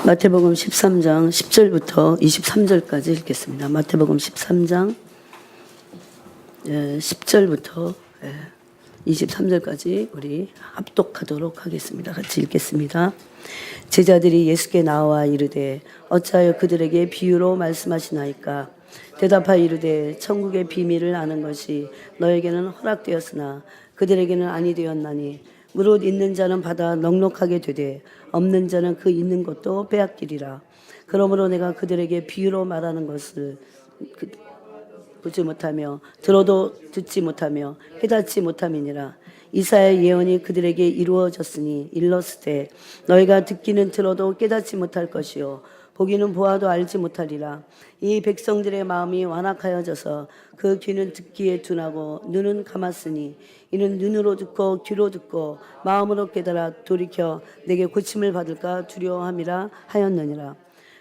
마태복음 13장 10절부터 23절까지 읽겠습니다. 마태복음 13장 10절부터 23절까지 우리 합독하도록 하겠습니다. 같이 읽겠습니다. 제자들이 예수께 나와 이르되 어찌하여 그들에게 비유로 말씀하시나이까? 대답하여 이르되 천국의 비밀을 아는 것이 너에게는 허락되었으나 그들에게는 아니 되었나니 무릇 있는 자는 받아 넉넉하게 되되 없는 자는 그 있는 것도 빼앗기리라. 그러므로 내가 그들에게 비유로 말하는 것을 보지 못하며 들어도 듣지 못하며 깨닫지 못함이니라. 이사야의 예언이 그들에게 이루어졌으니 일렀으되 너희가 듣기는 들어도 깨닫지 못할 것이요 보기는 보아도 알지 못하리라. 이 백성들의 마음이 완악하여져서 그 귀는 듣기에 둔하고 눈은 감았으니 이는 눈으로 듣고 귀로 듣고 마음으로 깨달아 돌이켜 내게 고침을 받을까 두려워함이라 하였느니라.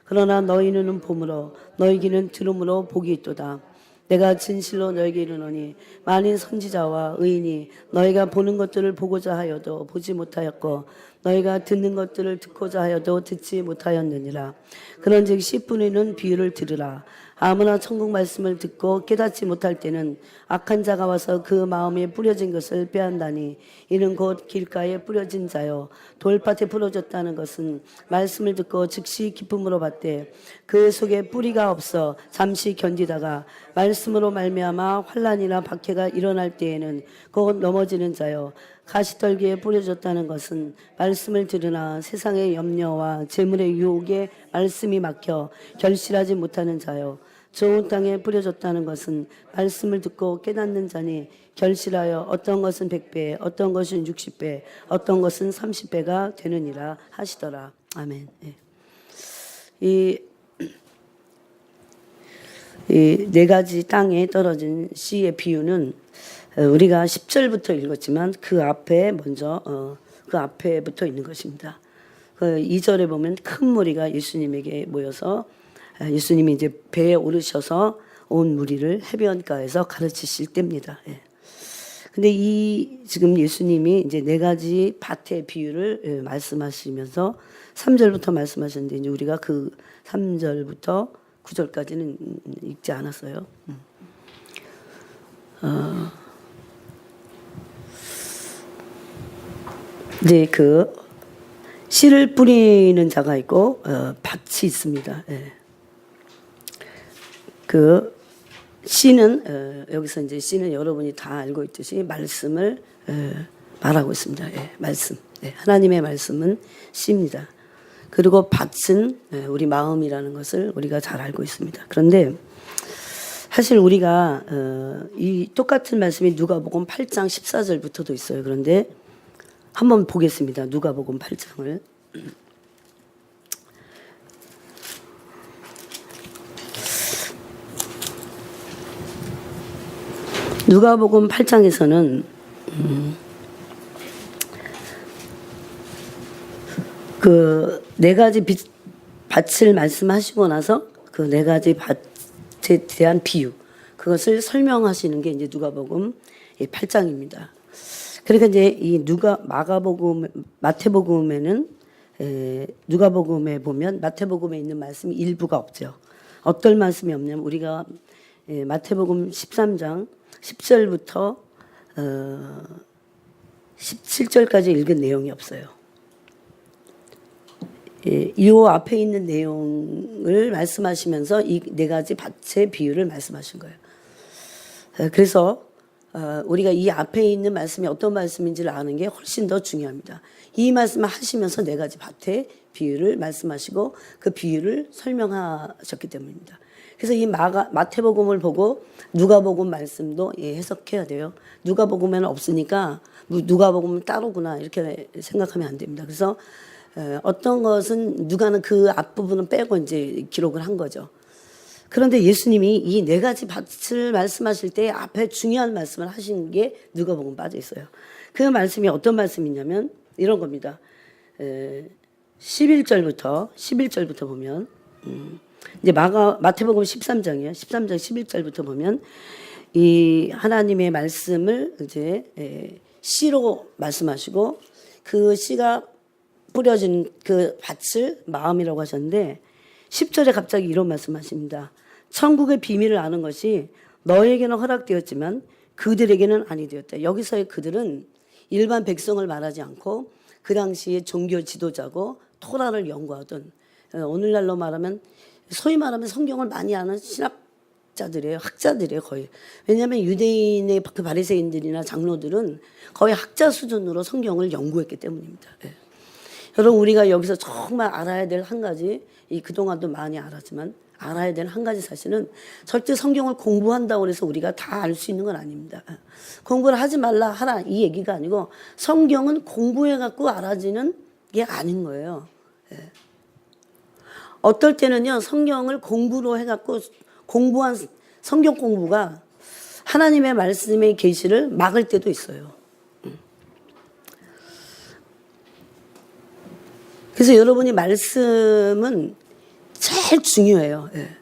그러나 너희 눈은 봄으로 너희 귀는 들음으로 복이 있도다. 내가 진실로 너에게 이르노니 많은 선지자와 의인이 너희가 보는 것들을 보고자 하여도 보지 못하였고 너희가 듣는 것들을 듣고자 하여도 듣지 못하였느니라. 그런즉 씨 뿌리는 비유를 들으라. 아무나 천국 말씀을 듣고 깨닫지 못할 때는 악한 자가 와서 그 마음에 뿌려진 것을 빼앗나니 이는 곧 길가에 뿌려진 자요 돌밭에 부러졌다는 것은 말씀을 듣고 즉시 기쁨으로 받되 그 속에 뿌리가 없어 잠시 견디다가 말씀으로 말미암아 환난이나 박해가 일어날 때에는 곧 넘어지는 자요 가시떨기에 뿌려졌다는 것은 말씀을 들으나 세상의 염려와 재물의 유혹에 말씀이 막혀 결실하지 못하는 자요 좋은 땅에 뿌려졌다는 것은 말씀을 듣고 깨닫는 자니 결실하여 어떤 것은 100배 어떤 것은 60배 어떤 것은 30배가 되느니라 하시더라. 아멘. 이 네 가지 땅에 떨어진 씨의 비유는 우리가 10절부터 읽었지만 그 앞에 먼저 그 앞에 붙어 있는 것입니다. 그 2절에 보면 큰 무리가 예수님에게 모여서 예수님이 이제 배에 오르셔서 온 무리를 해변가에서 가르치실 때입니다. 근데 이 지금 예수님이 이제 네 가지 밭의 비유를 말씀하시면서 3절부터 말씀하셨는데 이제 우리가 그 3절부터 9절까지는 읽지 않았어요. 이제 그 씨를 뿌리는 자가 있고 밭이 있습니다. 그 씨는 여기서 이제 씨는 여러분이 다 알고 있듯이 말씀을 말하고 있습니다. 말씀. 하나님의 말씀은 씨입니다. 그리고 밭은 우리 마음이라는 것을 우리가 잘 알고 있습니다. 그런데 사실 우리가 이 똑같은 말씀이 누가복음 8장 14절부터도 있어요. 그런데 한번 보겠습니다. 누가복음 8장을. 누가복음 8장에서는 그 네 가지 밭을 말씀하시고 나서 그 네 가지 밭에 대한 비유 그것을 설명하시는 게 이제 누가복음 8장입니다. 그러니까 이제 이 마태복음에는 누가복음에 보면 마태복음에 있는 말씀이 일부가 없죠. 어떤 말씀이 없냐면 우리가 마태복음 13장 10절부터 17절까지 읽은 내용이 없어요. 이 앞에 있는 내용을 말씀하시면서 이 네 가지 밭의 비유를 말씀하신 거예요. 그래서 우리가 이 앞에 있는 말씀이 어떤 말씀인지를 아는 게 훨씬 더 중요합니다. 이 말씀을 하시면서 네 가지 밭의 비유를 말씀하시고 그 비유를 설명하셨기 때문입니다. 그래서 이 마태복음을 보고 누가복음 말씀도 해석해야 돼요. 누가복음에는 없으니까 누가복음은 따로구나 이렇게 생각하면 안 됩니다. 그래서 어떤 것은 누가는 그 앞부분은 빼고 이제 기록을 한 거죠. 그런데 예수님이 이 네 가지 밭을 말씀하실 때 앞에 중요한 말씀을 하신 게 누가복음 빠져 있어요. 그 말씀이 어떤 말씀이냐면 이런 겁니다. 11절부터 보면 이제 마태복음 13장이에요. 13장 11절부터 보면 이 하나님의 말씀을 이제 씨로 말씀하시고 그 씨가 뿌려진 그 밭을 마음이라고 하셨는데 10절에 갑자기 이런 말씀하십니다. 천국의 비밀을 아는 것이 너에게는 허락되었지만 그들에게는 아니 되었다. 여기서의 그들은 일반 백성을 말하지 않고 그 당시에 종교 지도자고 토라를 연구하던 오늘날로 말하면 소위 말하면 성경을 많이 아는 신학자들이에요. 학자들이에요 거의. 왜냐하면 유대인의 그 바리새인들이나 장로들은 거의 학자 수준으로 성경을 연구했기 때문입니다. 예. 여러분 우리가 여기서 정말 알아야 될 한 가지 그동안도 많이 알았지만 알아야 될 한 가지 사실은 절대 성경을 공부한다고 해서 우리가 다 알 수 있는 건 아닙니다. 공부를 하지 말라 하라 이 얘기가 아니고 성경은 공부해갖고 알아지는 게 아닌 거예요. 예. 어떨 때는요 성경을 공부로 해갖고 공부한 성경 공부가 하나님의 말씀의 계시를 막을 때도 있어요. 그래서 여러분이 말씀은 제일 중요해요. 예.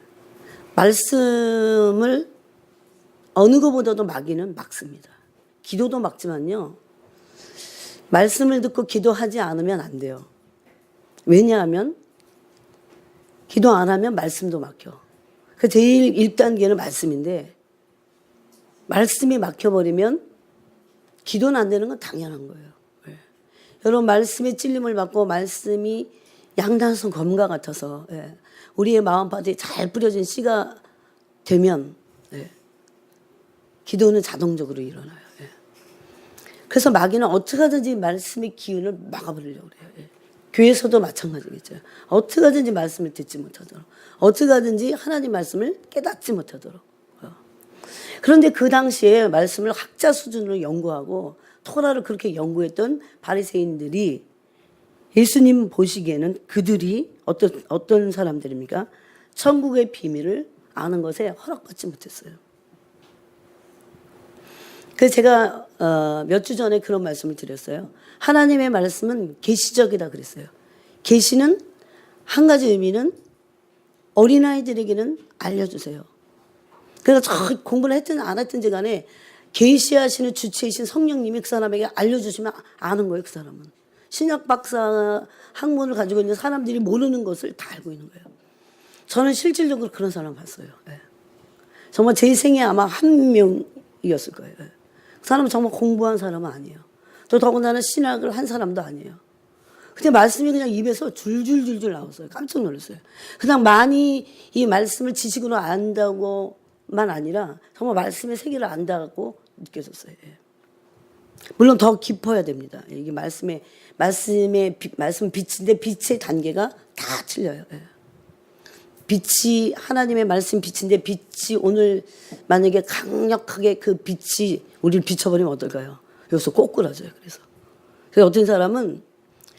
말씀을 어느 것보다도 막이는 막습니다. 기도도 막지만요. 말씀을 듣고 기도하지 않으면 안 돼요. 왜냐하면 기도 안 하면 말씀도 막혀. 그 제일 1단계는 말씀인데 말씀이 막혀버리면 기도는 안 되는 건 당연한 거예요. 예. 여러분 말씀의 찔림을 받고 말씀이 양단선 검과 같아서 예. 우리의 마음밭에 잘 뿌려진 씨가 되면 예. 기도는 자동적으로 일어나요. 예. 그래서 마귀는 어떻게 하든지 말씀의 기운을 막아버리려고 그래요. 예. 교회에서도 마찬가지겠죠. 어떻게 하든지 말씀을 듣지 못하도록 어떻게 하든지 하나님 말씀을 깨닫지 못하도록 그런데 그 당시에 말씀을 학자 수준으로 연구하고 토라를 그렇게 연구했던 바리새인들이 예수님 보시기에는 그들이 어떤 사람들입니까? 천국의 비밀을 아는 것에 허락받지 못했어요. 그래서 제가 몇 주 전에 그런 말씀을 드렸어요. 하나님의 말씀은 계시적이다 그랬어요. 계시는 한 가지 의미는 어린아이들에게는 알려주세요. 그래서 저 공부를 했든 안 했든지 간에 계시하시는 주체이신 성령님이 그 사람에게 알려주시면 아는 거예요. 그 사람은. 신약 박사 학문을 가지고 있는 사람들이 모르는 것을 다 알고 있는 거예요. 저는 실질적으로 그런 사람 봤어요. 예. 정말 제 생에 아마 한 명이었을 거예요. 예. 그 사람은 정말 공부한 사람은 아니에요. 또 더군다나 신학을 한 사람도 아니에요. 근데 말씀이 그냥 입에서 줄줄줄줄 나왔어요. 깜짝 놀랐어요. 그냥 많이 이 말씀을 지식으로 안다고만 아니라 정말 말씀의 세계를 안다고 느껴졌어요. 예. 물론 더 깊어야 됩니다. 이게 말씀 빛인데 빛의 단계가 다 틀려요. 예. 빛이 하나님의 말씀 빛인데 빛이 오늘 만약에 강력하게 그 빛이 우리를 비춰버리면 어떨까요? 여기서 꼬꾸라져요. 그래서 어떤 사람은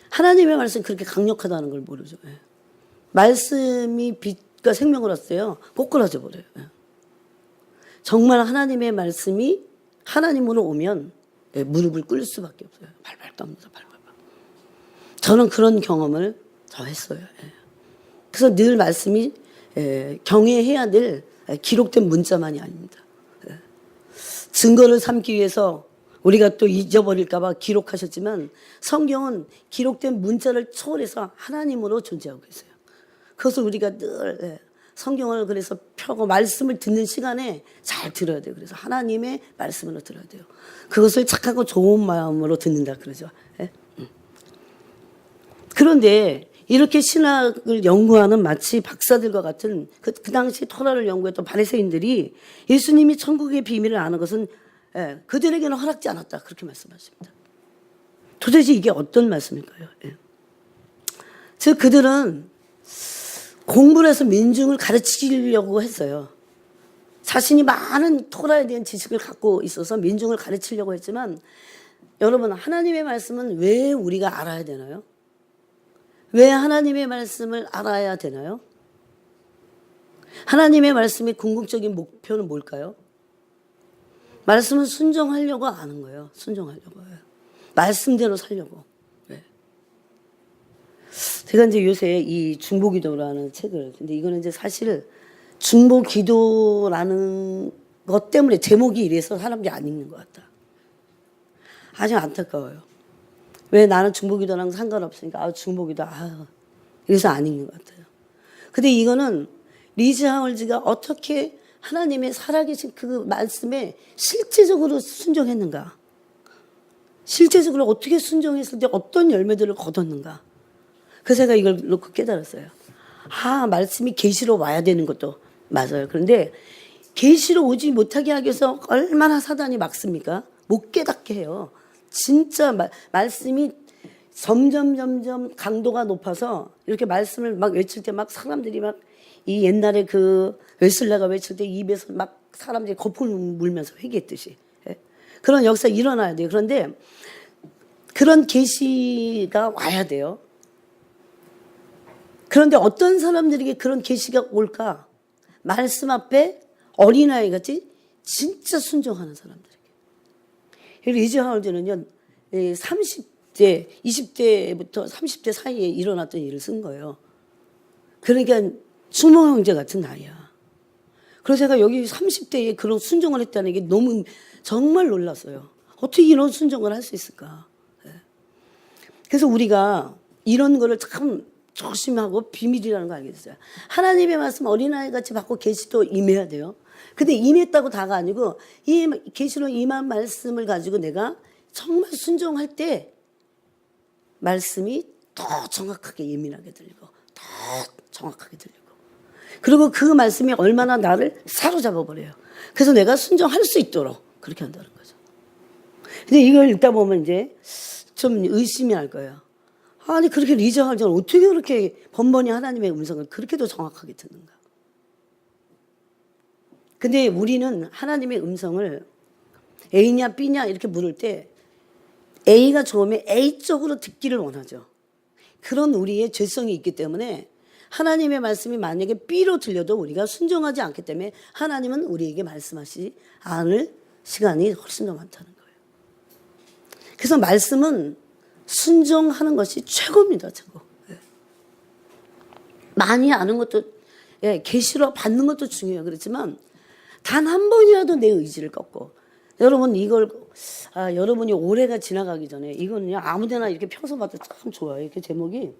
하나님의 말씀이 그렇게 강력하다는 걸 모르죠. 예. 말씀이 빛과 생명을 왔어요. 꼬꾸라져 버려요. 예. 정말 하나님의 말씀이 하나님으로 오면 예, 무릎을 꿇을 수밖에 없어요. 발발 떠면서 발발. 저는 그런 경험을 더 했어요. 예. 그래서 늘 말씀이 경외해야 될 기록된 문자만이 아닙니다. 증거를 삼기 위해서 우리가 또 잊어버릴까 봐 기록하셨지만 성경은 기록된 문자를 초월해서 하나님으로 존재하고 계세요. 그것을 우리가 늘 성경을 그래서 펴고 말씀을 듣는 시간에 잘 들어야 돼요. 그래서 하나님의 말씀으로 들어야 돼요. 그것을 착하고 좋은 마음으로 듣는다 그러죠. 그런데 이렇게 신학을 연구하는 마치 박사들과 같은 그 당시 토라를 연구했던 바리새인들이 예수님이 천국의 비밀을 아는 것은 그들에게는 허락지 않았다 그렇게 말씀하십니다. 도대체 이게 어떤 말씀일까요? 즉 그들은 공부를 해서 민중을 가르치려고 했어요. 자신이 많은 토라에 대한 지식을 갖고 있어서 민중을 가르치려고 했지만 여러분 하나님의 말씀은 왜 우리가 알아야 되나요? 왜 하나님의 말씀을 알아야 되나요? 하나님의 말씀의 궁극적인 목표는 뭘까요? 말씀은 순종하려고 아는 거예요. 순종하려고 해요. 말씀대로 살려고. 네. 제가 이제 요새 이 중보기도라는 책을, 근데 이거는 이제 사실 중보기도라는 것 때문에 제목이 이래서 사람들이 안 읽는 것 같다. 아주 안타까워요. 왜 나는 중보기도랑 상관없으니까 중보기도 그래서 안 읽는 것 같아요. 근데 이거는 리즈 하월즈가 어떻게 하나님의 살아계신 그 말씀에 실제적으로 순종했는가? 실제적으로 어떻게 순종했을 때 어떤 열매들을 거뒀는가? 그래서 제가 이걸 놓고 깨달았어요. 말씀이 계시로 와야 되는 것도 맞아요. 그런데 계시로 오지 못하게 하기 위해서 얼마나 사단이 막습니까? 못 깨닫게 해요. 진짜 말씀이 점점 강도가 높아서 이렇게 말씀을 막 외칠 때 막 사람들이 막 이 옛날에 그 웨슬레가 외칠 때 입에서 막 사람들이 거품을 물면서 회개했듯이 그런 역사 일어나야 돼요. 그런데 그런 계시가 와야 돼요. 그런데 어떤 사람들에게 그런 계시가 올까? 말씀 앞에 어린아이 같이 진짜 순종하는 사람들에게. 리즈 하월드는요, 30대, 20대부터 30대 사이에 일어났던 일을 쓴 거예요. 그러니까 수모 형제 같은 나이야. 그래서 제가 여기 30대에 그런 순종을 했다는 게 너무 정말 놀랐어요. 어떻게 이런 순종을 할 수 있을까? 그래서 우리가 이런 거를 참 조심하고 비밀이라는 거 알겠어요. 하나님의 말씀 어린아이 같이 받고 계시도 임해야 돼요. 근데 임했다고 다가 아니고 이 계시로 임한 말씀을 가지고 내가 정말 순종할 때 말씀이 더 정확하게 예민하게 들리고 더 정확하게 들리고 그리고 그 말씀이 얼마나 나를 사로잡아 버려요. 그래서 내가 순종할 수 있도록 그렇게 한다는 거죠. 근데 이걸 읽다 보면 이제 좀 의심이 날 거예요. 아니 그렇게 리즈 하월즈는 어떻게 그렇게 번번이 하나님의 음성을 그렇게도 정확하게 듣는가? 근데 우리는 하나님의 음성을 A냐 B냐 이렇게 물을 때 A가 좋으면 A 쪽으로 듣기를 원하죠. 그런 우리의 죄성이 있기 때문에 하나님의 말씀이 만약에 B로 들려도 우리가 순종하지 않기 때문에 하나님은 우리에게 말씀하시지 않을 시간이 훨씬 더 많다는 거예요. 그래서 말씀은 순종하는 것이 최고입니다. 최고. 많이 아는 것도 계시로 받는 것도 중요해요. 그렇지만 단 한 번이라도 내 의지를 꺾고 여러분 이걸 여러분이 올해가 지나가기 전에 이거는요 아무데나 이렇게 펴서 봐도 참 좋아요. 이렇게 제목이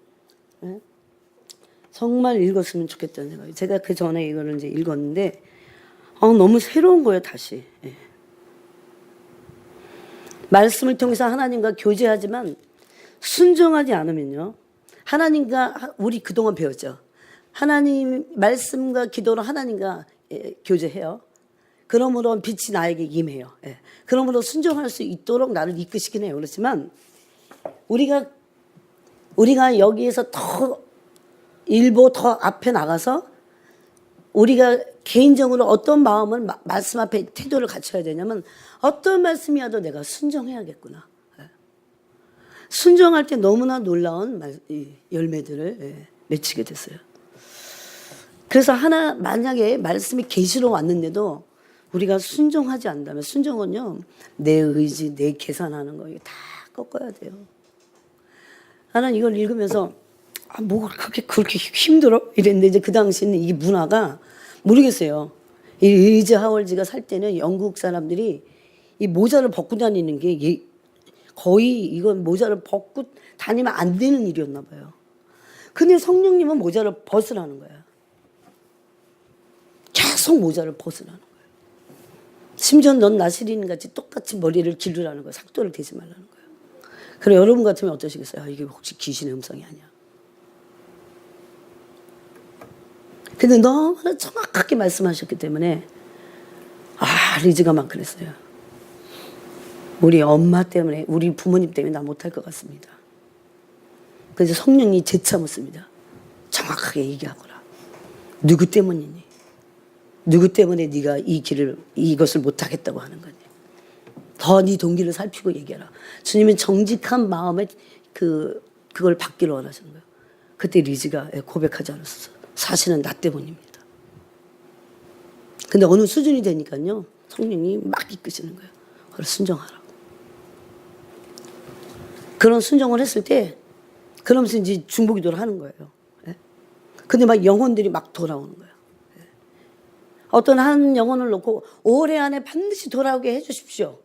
정말 읽었으면 좋겠다는 생각이. 제가 그 전에 이거를 이제 읽었는데 너무 새로운 거예요. 다시 말씀을 통해서 하나님과 교제하지만 순종하지 않으면요 하나님과 우리 그동안 배웠죠. 하나님 말씀과 기도로 하나님과 교제해요. 그러므로 빛이 나에게 임해요. 그러므로 순종할 수 있도록 나를 이끄시긴 해요. 그렇지만 우리가 여기에서 일부 더 앞에 나가서 우리가 개인적으로 어떤 마음을 말씀 앞에 태도를 갖춰야 되냐면 어떤 말씀이 와도 내가 순종해야겠구나. 순종할 때 너무나 놀라운 열매들을 맺히게 됐어요. 그래서 만약에 말씀이 계시로 왔는데도 우리가 순종하지 않는다면 순종은요 내 의지, 내 계산하는 거 다 꺾어야 돼요. 나는 이걸 읽으면서 뭐가 그렇게 힘들어? 이랬는데 이제 그 당시에는 이게 문화가 모르겠어요. 이 리즈 하월즈가 살 때는 영국 사람들이 이 모자를 벗고 다니는 게 거의 이건 모자를 벗고 다니면 안 되는 일이었나 봐요. 근데 성령님은 모자를 벗으라는 거야. 계속 모자를 벗으라는 거예요. 심지어 넌 나시린 같이 똑같이 머리를 기르라는 거예요. 삭도를 대지 말라는 거예요. 그래 여러분 같으면 어떠시겠어요? 이게 혹시 귀신의 음성이 아니야? 근데 너무나 정확하게 말씀하셨기 때문에 리즈가 막 그랬어요. 우리 엄마 때문에 우리 부모님 때문에 나 못할 것 같습니다. 그래서 성령이 재차 묻습니다. 정확하게 얘기하거라. 누구 때문이니? 누구 때문에 네가 이것을 못하겠다고 하는 거니? 더 네 동기를 살피고 얘기해라. 주님은 정직한 마음에 그걸 받기를 원하시는 거예요. 그때 리즈가 고백하지 않았어요. 사실은 나 때문입니다. 근데 어느 수준이 되니까요 성령이 막 이끄시는 거예요. 그걸 순종하라고. 그런 순종을 했을 때 그러면서 이제 중보기도를 하는 거예요. 근데 막 영혼들이 막 돌아오는 거예요. 어떤 한 영혼을 놓고 올해 안에 반드시 돌아오게 해주십시오.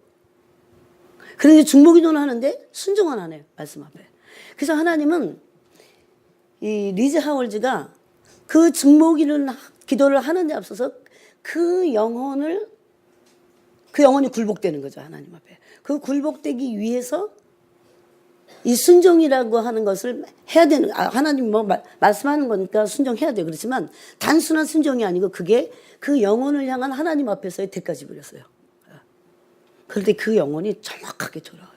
그런데 중보기도는 하는데 순종은 안 해요. 말씀 앞에. 그래서 하나님은 이 리즈 하월즈가 그 중보기도를 하는 데 앞서서 그 영혼이 굴복되는 거죠. 하나님 앞에. 그 굴복되기 위해서 이 순종이라고 하는 것을 해야 되는, 하나님 뭐 말씀하는 거니까 순종해야 돼요. 그렇지만 단순한 순종이 아니고 그게 그 영혼을 향한 하나님 앞에서의 대가 지불이었어요. 그럴 때 그 영혼이 정확하게 돌아와요.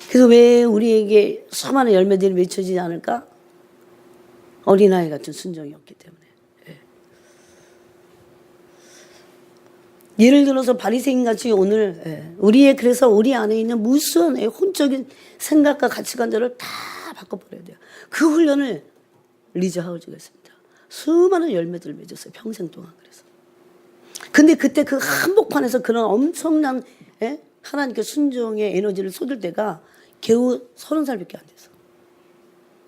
그래서 왜 우리에게 수많은 열매들이 맺혀지지 않을까? 어린아이 같은 순종이었기 때문에. 예를 들어서 바리새인같이 오늘 그래서 우리 안에 있는 무수한 혼적인 생각과 가치관들을 다 바꿔버려야 돼요. 그 훈련을 리즈 하우즈가 했습니다. 수많은 열매들을 맺었어요. 평생 동안. 그래서. 근데 그때 그 한복판에서 그런 엄청난 하나님께 순종의 에너지를 쏟을 때가 겨우 30살밖에 안 돼서.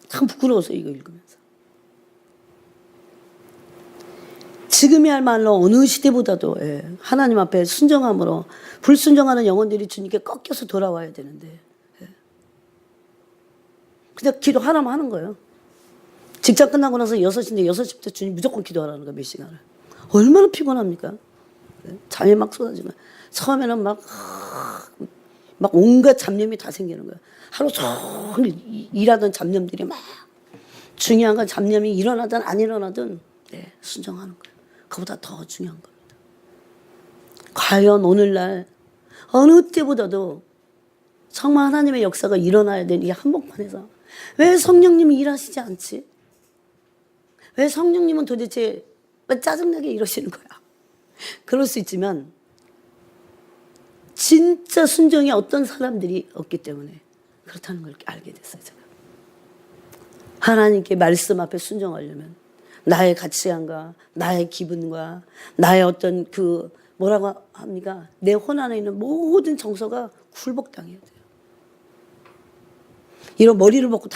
참 부끄러워서 이거 읽으면서. 지금이야말로 어느 시대보다도 하나님 앞에 순종함으로 불순종하는 영혼들이 주님께 꺾여서 돌아와야 되는데 그냥 기도 하나만 하는 거예요. 직장 끝나고 나서 6시인데 6시부터 주님 무조건 기도하라는 거예요. 몇 시간을. 얼마나 피곤합니까? 잠이 막 쏟아지면 처음에는 막 온갖 잡념이 다 생기는 거예요. 하루 종일 일하던 잡념들이 막 중요한 건 잡념이 일어나든 안 일어나든 순종하는 거예요. 그보다 더 중요한 겁니다. 과연 오늘날 어느 때보다도 정말 하나님의 역사가 일어나야 되는 이 한복판에서 왜 성령님이 일하시지 않지? 왜 성령님은 도대체 왜 짜증나게 이러시는 거야? 그럴 수 있지만 진짜 순종이 어떤 사람들이 없기 때문에 그렇다는 걸 알게 됐어요. 제가. 하나님께 말씀 앞에 순종하려면 나의 가치관과 나의 기분과 나의 어떤 뭐라고 합니까? 내 혼 안에 있는 모든 정서가 굴복당해야 돼요. 이런 머리를 벗고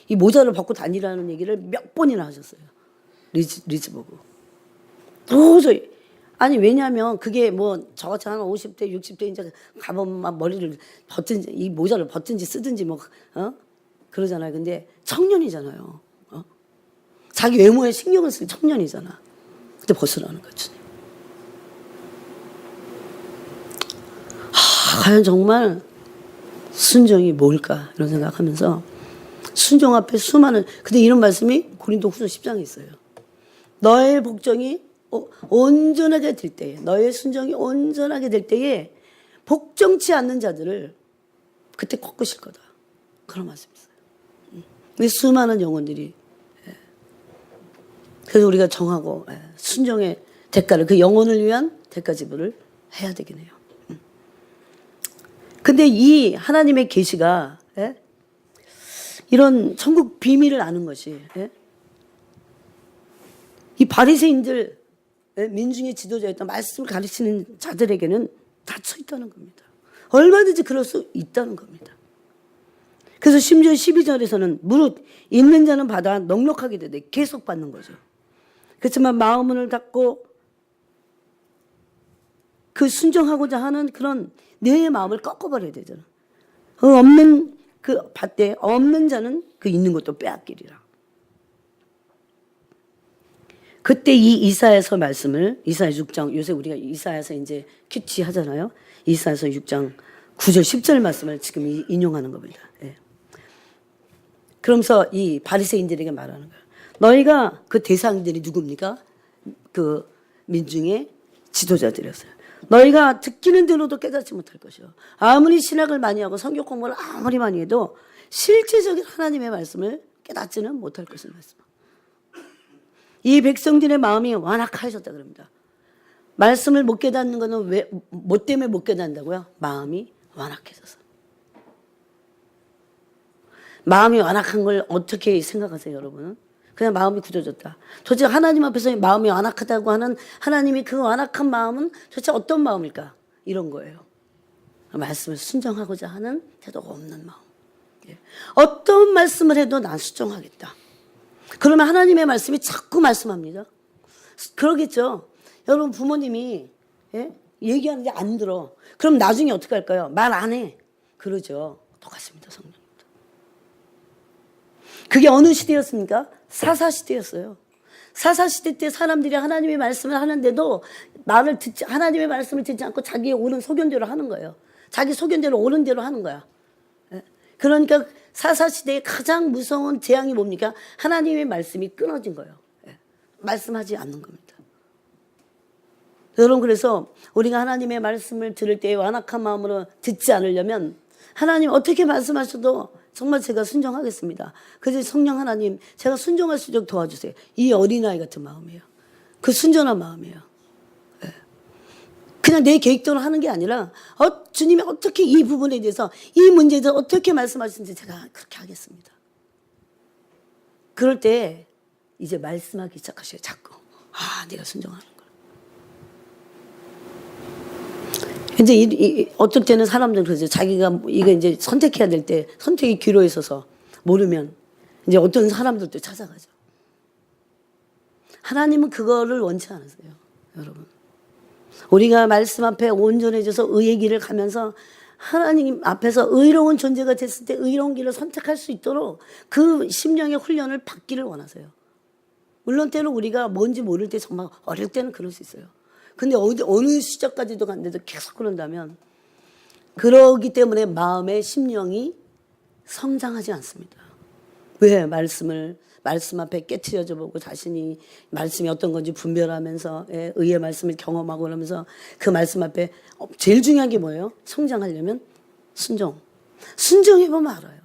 이 모자를 벗고 다니라는 얘기를 몇 번이나 하셨어요. 리즈 보고. 도저히. 아니, 왜냐하면 그게 뭐 저같이 한 50대, 60대 이제 가보면 막 머리를 벗든지, 이 모자를 벗든지 쓰든지 그러잖아요. 근데 청년이잖아요. 자기 외모에 신경을 쓴 청년이잖아. 근데 벗으라는 거지. 과연 정말 순종이 뭘까? 이런 생각하면서 순종 앞에 근데 이런 말씀이 고린도후서 10장에 있어요. 너의 복종이 온전하게 될 때에, 너의 순종이 온전하게 될 때에 복종치 않는 자들을 그때 꺾으실 거다. 그런 말씀이 있어요. 왜 수많은 영혼들이 그래서 우리가 정하고 순종의 대가를 그 영혼을 위한 대가 지불을 해야 되긴 해요. 근데 이 하나님의 계시가 이런 천국 비밀을 아는 것이 이 바리새인들 민중의 지도자였던 말씀을 가르치는 자들에게는 닫혀 있다는 겁니다. 얼마든지 그럴 수 있다는 겁니다. 그래서 심지어 12절에서는 무릇 있는 자는 받아 넉넉하게 되되 계속 받는 거죠. 그렇지만 마음을 닫고 그 순종하고자 하는 그런 내 마음을 꺾어버려야 되잖아. 없는 받되 없는 자는 그 있는 것도 빼앗기리라. 그때 이 이사야서 말씀을 이사야 6장 요새 우리가 이사야서 이제 큐티 하잖아요. 이사야서 6장 9절 10절 말씀을 지금 인용하는 겁니다. 그러면서 이 바리새인들에게 말하는 거예요. 너희가 그 대상들이 누굽니까? 그 민중의 지도자들이었어요. 너희가 듣기는 들어도 깨닫지 못할 것이요. 아무리 신학을 많이 하고 성경 공부를 아무리 많이 해도 실제적인 하나님의 말씀을 깨닫지는 못할 것을 말씀. 이 백성들의 마음이 완악하셨다 그럽니다. 말씀을 못 깨닫는 것은 뭐 때문에 못 깨닫는다고요? 마음이 완악해져서. 마음이 완악한 걸 어떻게 생각하세요, 여러분은? 그냥 마음이 굳어졌다. 도대체 하나님 앞에서 마음이 완악하다고 하는 하나님이 그 완악한 마음은 도대체 어떤 마음일까? 이런 거예요. 말씀을 순종하고자 하는 태도가 없는 마음. 어떤 말씀을 해도 난 순종하겠다. 그러면 하나님의 말씀이 자꾸 말씀합니다. 그러겠죠. 여러분 부모님이 얘기하는데 안 들어. 그럼 나중에 어떻게 할까요? 말 안 해. 그러죠. 똑같습니다. 성령님도. 그게 어느 시대였습니까? 사사시대였어요. 사사시대 때 사람들이 하나님의 말씀을 하는데도 하나님의 말씀을 듣지 않고 자기의 옳은 소견대로 하는 거예요. 자기 소견대로 옳은 대로 하는 거야. 그러니까 사사시대의 가장 무서운 재앙이 뭡니까? 하나님의 말씀이 끊어진 거예요. 말씀하지 않는 겁니다. 여러분, 그래서 우리가 하나님의 말씀을 들을 때 완악한 마음으로 듣지 않으려면 하나님 어떻게 말씀하셔도 정말 제가 순종하겠습니다. 그래서 성령 하나님, 제가 순종할 수 있도록 도와주세요. 이 어린아이 같은 마음이에요. 그 순전한 마음이에요. 그냥 내 계획대로 하는 게 아니라 주님이 어떻게 이 부분에 대해서, 이 문제에 대해서 어떻게 말씀하시는지 제가 그렇게 하겠습니다. 그럴 때 이제 말씀하기 시작하셔요. 자꾸. 내가 순종하는 걸. 이제 어떨 때는 사람들은 그러죠. 자기가 이거 이제 선택해야 될 때 선택이 귀로에 있어서 모르면 이제 어떤 사람들도 찾아가죠. 하나님은 그거를 원치 않으세요. 여러분. 우리가 말씀 앞에 온전해져서 의의 길을 가면서 하나님 앞에서 의로운 존재가 됐을 때 의로운 길을 선택할 수 있도록 그 심령의 훈련을 받기를 원하세요. 물론 때로 우리가 뭔지 모를 때 정말 어릴 때는 그럴 수 있어요. 근데 어느 시절까지도 갔는데도 계속 그런다면, 그러기 때문에 마음의 심령이 성장하지 않습니다. 왜? 말씀 앞에 깨트려져 보고 자신이 말씀이 어떤 건지 분별하면서 의의 말씀을 경험하고 그러면서 그 말씀 앞에 제일 중요한 게 뭐예요? 성장하려면 순종. 순종해보면 알아요.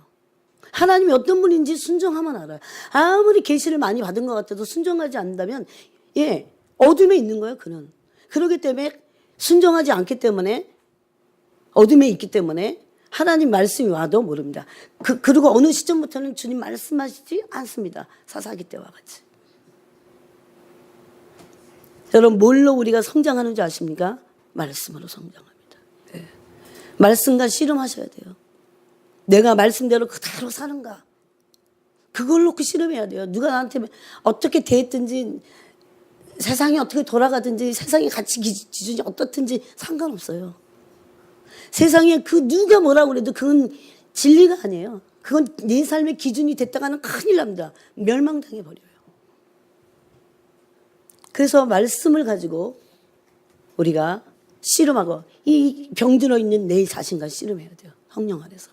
하나님이 어떤 분인지 순종하면 알아요. 아무리 계시를 많이 받은 것 같아도 순종하지 않는다면 어둠에 있는 거예요. 그는. 그렇기 때문에 순종하지 않기 때문에 어둠에 있기 때문에 하나님 말씀이 와도 모릅니다. 그리고 어느 시점부터는 주님 말씀하시지 않습니다. 사사기 때와 같이. 여러분, 뭘로 우리가 성장하는 줄 아십니까? 말씀으로 성장합니다. 말씀과 씨름하셔야 돼요. 내가 말씀대로 그대로 사는가? 그걸 놓고 씨름해야 돼요. 누가 나한테 어떻게 대했든지, 세상이 어떻게 돌아가든지, 세상의 가치 기준이 어떻든지 상관없어요. 세상에 누가 뭐라고 그래도 그건 진리가 아니에요. 그건 내 삶의 기준이 됐다가는 큰일 납니다. 멸망당해 버려요. 그래서 말씀을 가지고 우리가 씨름하고, 이 병들어 있는 내 자신과 씨름해야 돼요. 성령 안에서.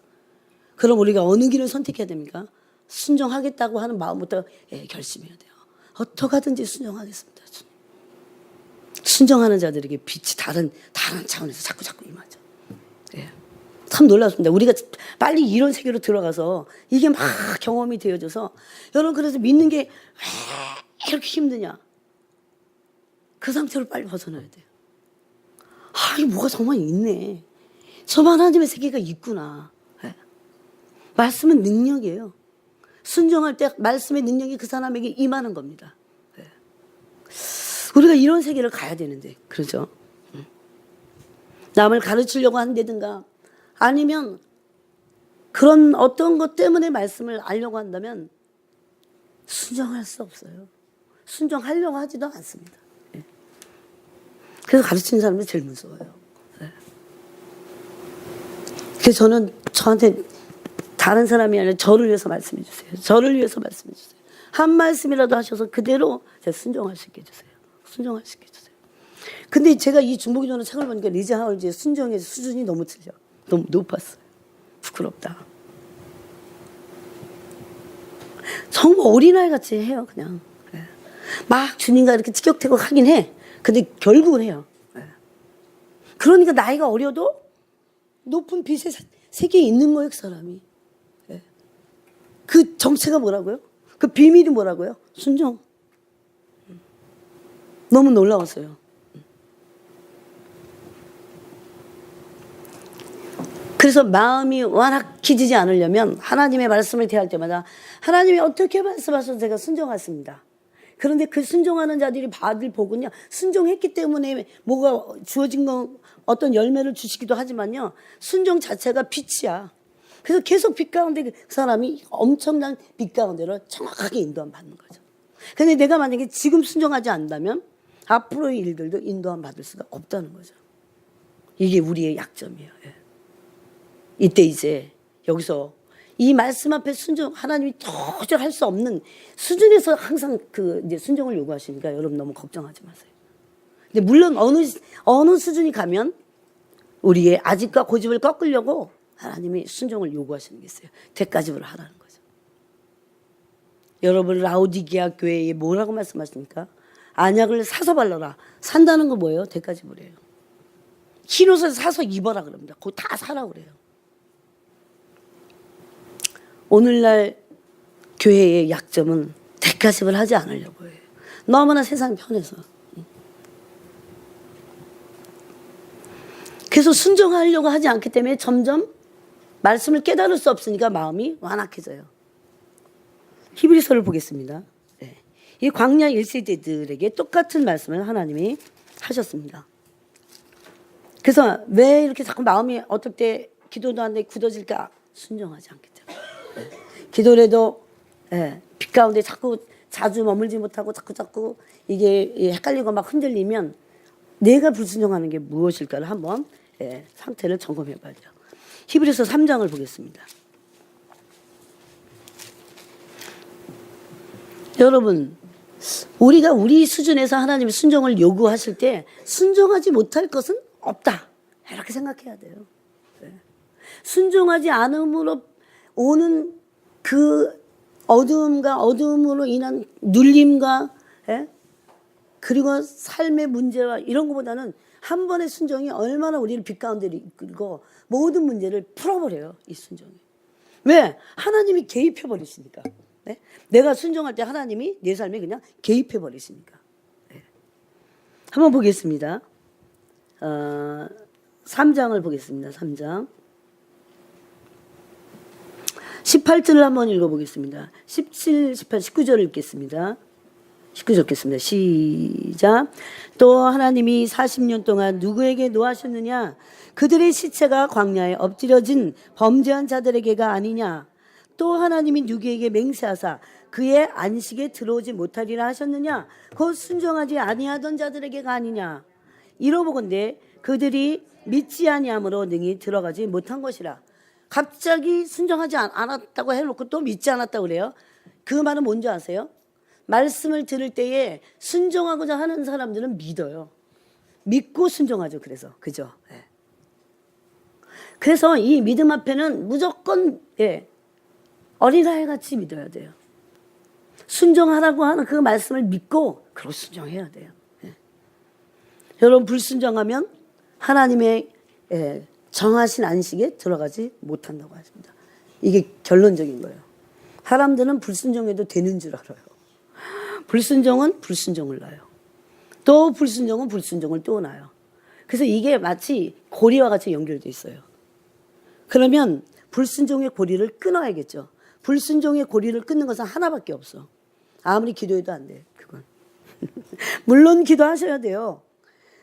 그럼 우리가 어느 길을 선택해야 됩니까? 순종하겠다고 하는 마음부터 결심해야 돼요. 어떻게 하든지 순종하겠습니다. 주님. 순종하는 자들에게 빛이 다른 차원에서 자꾸 임하죠. 참 놀랍습니다. 우리가 빨리 이런 세계로 들어가서 이게 막 경험이 되어져서, 여러분, 그래서 믿는 게 왜 이렇게 힘드냐? 그 상태로 빨리 벗어나야 돼요. 이게 뭐가 정말 있네. 저만 하나님의 세계가 있구나. 말씀은 능력이에요. 순종할 때 말씀의 능력이 그 사람에게 임하는 겁니다. 우리가 이런 세계를 가야 되는데, 그러죠? 남을 가르치려고 한다든가, 아니면 그런 어떤 것 때문에 말씀을 알려고 한다면 순종할 수 없어요. 순종하려고 하지도 않습니다. 그래서 가르치는 사람이 제일 무서워요. 그래서 저는 저한테 다른 사람이 아니라 저를 위해서 말씀해 주세요. 저를 위해서 말씀해 주세요. 한 말씀이라도 하셔서 그대로 제가 순종할 수 있게 해주세요. 순종할 수 있게 해주세요. 근데 제가 이 중보기 전에 책을 보니까 리즈 하울즈의 순종의 수준이 너무 틀려. 너무 높았어요. 부끄럽다. 정말 어린아이 같이 해요, 그냥. 막 주님과 이렇게 티격태격 하긴 해. 근데 결국은 해요. 그러니까 나이가 어려도 높은 빛의 세계에 있는 거예요, 그 사람이. 그 정체가 뭐라고요? 그 비밀이 뭐라고요? 순종. 너무 놀라웠어요. 그래서 마음이 완악해지지 않으려면 하나님의 말씀을 대할 때마다 하나님이 어떻게 말씀하셔서 제가 순종했습니다. 그런데 그 순종하는 자들이 받을 복은요, 순종했기 때문에 뭐가 주어진 건 어떤 열매를 주시기도 하지만요, 순종 자체가 빛이야. 그래서 계속 빛 가운데 그 사람이 엄청난 빛 가운데로 정확하게 인도함 받는 거죠. 근데 내가 만약에 지금 순종하지 않는다면 앞으로의 일들도 인도함 받을 수가 없다는 거죠. 이게 우리의 약점이에요. 예. 이때 이제 여기서 이 말씀 앞에 순종, 하나님이 도저히 할 수 없는 수준에서 항상 그 이제 순종을 요구하시니까 여러분 너무 걱정하지 마세요. 근데 물론 어느 수준이 가면 우리의 아집과 고집을 꺾으려고 하나님이 순종을 요구하시는 게 있어요. 대가집을 하라는 거죠. 여러분 라오디게아 교회에 뭐라고 말씀하십니까? 안약을 사서 발라라. 산다는 거 뭐예요? 대가집을 해요. 흰옷을 사서 입어라 그럽니다. 그거 다 사라 그래요. 오늘날 교회의 약점은 대가집을 하지 않으려고 해요. 너무나 세상 편해서. 그래서 순종하려고 하지 않기 때문에 점점 말씀을 깨달을 수 없으니까 마음이 완악해져요. 히브리서를 보겠습니다. 네. 이 광야 1세대들에게 똑같은 말씀을 하나님이 하셨습니다. 그래서 왜 이렇게 자꾸 마음이 어떨 때 기도도 안 돼 굳어질까? 순종하지 않기 때문에. 네. 기도를 네. 빛 가운데 자주 머물지 못하고 자꾸 이게 헷갈리고 막 흔들리면 내가 불순종하는 게 무엇일까를 한번 상태를 점검해 봐야죠. 히브리서 3장을 보겠습니다. 여러분, 우리가 우리 수준에서 하나님의 순종을 요구하실 때 순종하지 못할 것은 없다. 이렇게 생각해야 돼요. 순종하지 않음으로 오는 그 어두움으로 인한 눌림과 그리고 삶의 문제와 이런 것보다는 한 번의 순종이 얼마나 우리를 빛 가운데 이끌고 모든 문제를 풀어버려요. 이 순종이. 왜? 하나님이 개입해버리시니까. 네? 내가 순종할 때 하나님이 내 삶에 그냥 개입해버리시니까. 네. 한번 보겠습니다. 3장을 보겠습니다. 3장. 18절을 한번 읽어보겠습니다. 17, 18, 19절을 읽겠습니다. 19절 읽겠습니다. 시작. 또 하나님이 40년 동안 누구에게 노하셨느냐? 그들의 시체가 광야에 엎드려진 범죄한 자들에게가 아니냐? 또 하나님이 누구에게 맹세하사 그의 안식에 들어오지 못하리라 하셨느냐? 곧 순종하지 아니하던 자들에게가 아니냐? 이러보건대 그들이 믿지 아니함으로 능히 들어가지 못한 것이라. 갑자기 순종하지 않았다고 해놓고 또 믿지 않았다고 그래요. 그 말은 뭔지 아세요? 말씀을 들을 때에 순종하고자 하는 사람들은 믿어요. 믿고 순종하죠. 그래서 그죠? 네. 그래서 이 믿음 앞에는 무조건 어린아이 같이 믿어야 돼요. 순종하라고 하는 그 말씀을 믿고 그리고 순종해야 돼요. 네. 여러분 불순종하면 하나님의 정하신 안식에 들어가지 못한다고 하십니다. 이게 결론적인 거예요. 사람들은 불순종해도 되는 줄 알아요. 불순종은 불순종을 낳아요. 또 불순종은 불순종을 또 낳아요. 그래서 이게 마치 고리와 같이 연결되어 있어요. 그러면 불순종의 고리를 끊어야겠죠. 불순종의 고리를 끊는 것은 하나밖에 없어. 아무리 기도해도 안 돼. 그건. 물론 기도하셔야 돼요.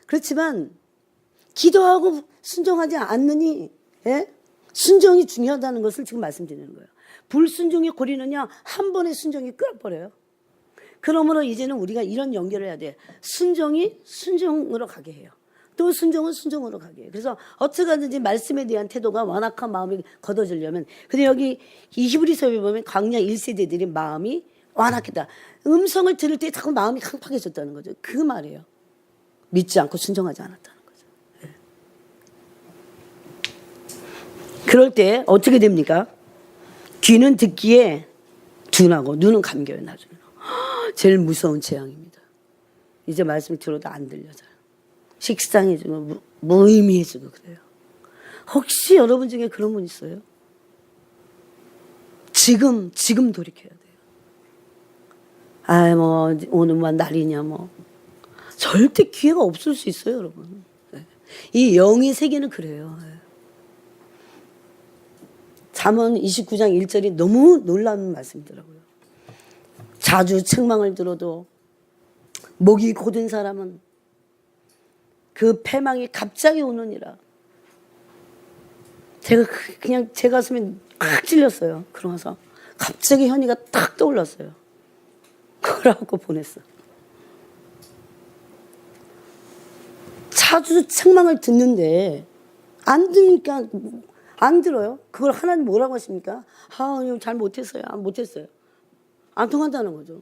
그렇지만 기도하고 순종하지 않느니 순종이 중요하다는 것을 지금 말씀드리는 거예요. 불순종의 고리는요. 한 번의 순종이 끊어버려요. 그러므로 이제는 우리가 이런 연결을 해야 돼. 순종이 순종으로 가게 해요. 또 순종은 순종으로 가게 해요. 그래서 어떻게 하든지 말씀에 대한 태도가 완악한 마음이 걷어지려면 근데 여기 이 히브리서에 보면 광야 1세대들이 마음이 완악했다. 음성을 들을 때 자꾸 마음이 강팍해졌다는 거죠. 그 말이에요. 믿지 않고 순종하지 않았다는 거죠. 네. 그럴 때 어떻게 됩니까? 귀는 듣기에 둔하고 눈은 감겨요. 나중에. 제일 무서운 재앙입니다. 이제 말씀 들어도 안 들려져요. 식상해지고 무의미해지고 그래요. 혹시 여러분 중에 그런 분 있어요? 지금 돌이켜야 돼요. 오늘만 날이냐 절대 기회가 없을 수 있어요, 여러분. 네. 이 영의 세계는 그래요. 네. 잠언 29장 1절이 너무 놀라운 말씀이더라고요. 자주 책망을 들어도 목이 곧은 사람은 그 패망이 갑자기 오느니라. 제가 그냥 제 가슴에 팍 찔렸어요. 그러면서 갑자기 현이가 딱 떠올랐어요. 그러고 보냈어. 사주 책망을 듣는데 안 들으니까 안 들어요. 그걸 하나님 뭐라고 하십니까? 잘 못했어요. 못했어요. 안 통한다는 거죠.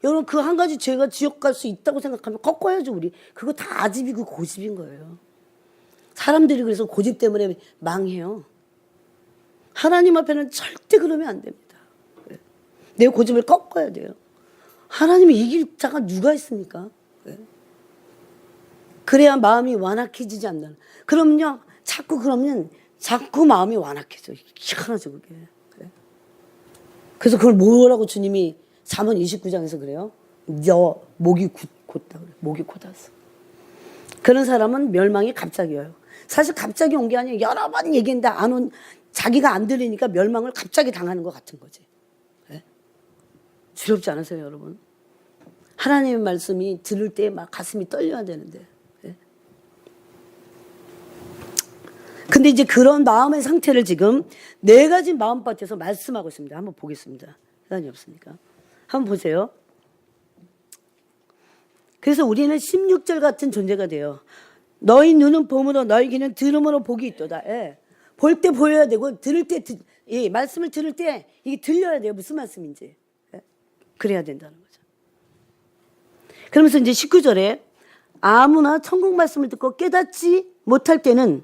여러분 그 한 가지 죄가 지옥 갈 수 있다고 생각하면 꺾어야죠 우리. 그거 다 아집이고 고집인 거예요. 사람들이 그래서 고집 때문에 망해요. 하나님 앞에는 절대 그러면 안 됩니다. 내 고집을 꺾어야 돼요. 하나님이 이길 자가 누가 있습니까? 그래야 마음이 완악해지지 않나. 그러면요, 자꾸 마음이 완악해져. 희한하죠, 그게. 그래서 그걸 뭐라고 주님이 3번 29장에서 그래요? 너 목이 곧다 그래. 목이 곧았어. 그런 사람은 멸망이 갑자기 와요. 사실 갑자기 온 게 아니에요. 여러 번 얘기했는데 자기가 안 들으니까 멸망을 갑자기 당하는 것 같은 거지. 네? 두렵지 않으세요, 여러분? 하나님의 말씀이 들을 때 막 가슴이 떨려야 되는데. 네? 근데 이제 그런 마음의 상태를 지금 4가지 마음밭에서 말씀하고 있습니다. 한번 보겠습니다. 시간이 없으니까. 한번 보세요. 그래서 우리는 16절 같은 존재가 돼요. 너희 눈은 봄으로 너희 귀는 들음으로 복이 있도다. 예. 볼 때 보여야 되고 들을 때 말씀을 들을 때 이게 들려야 돼요. 무슨 말씀인지. 예. 그래야 된다는 거죠. 그러면서 이제 19절에 아무나 천국 말씀을 듣고 깨닫지 못할 때는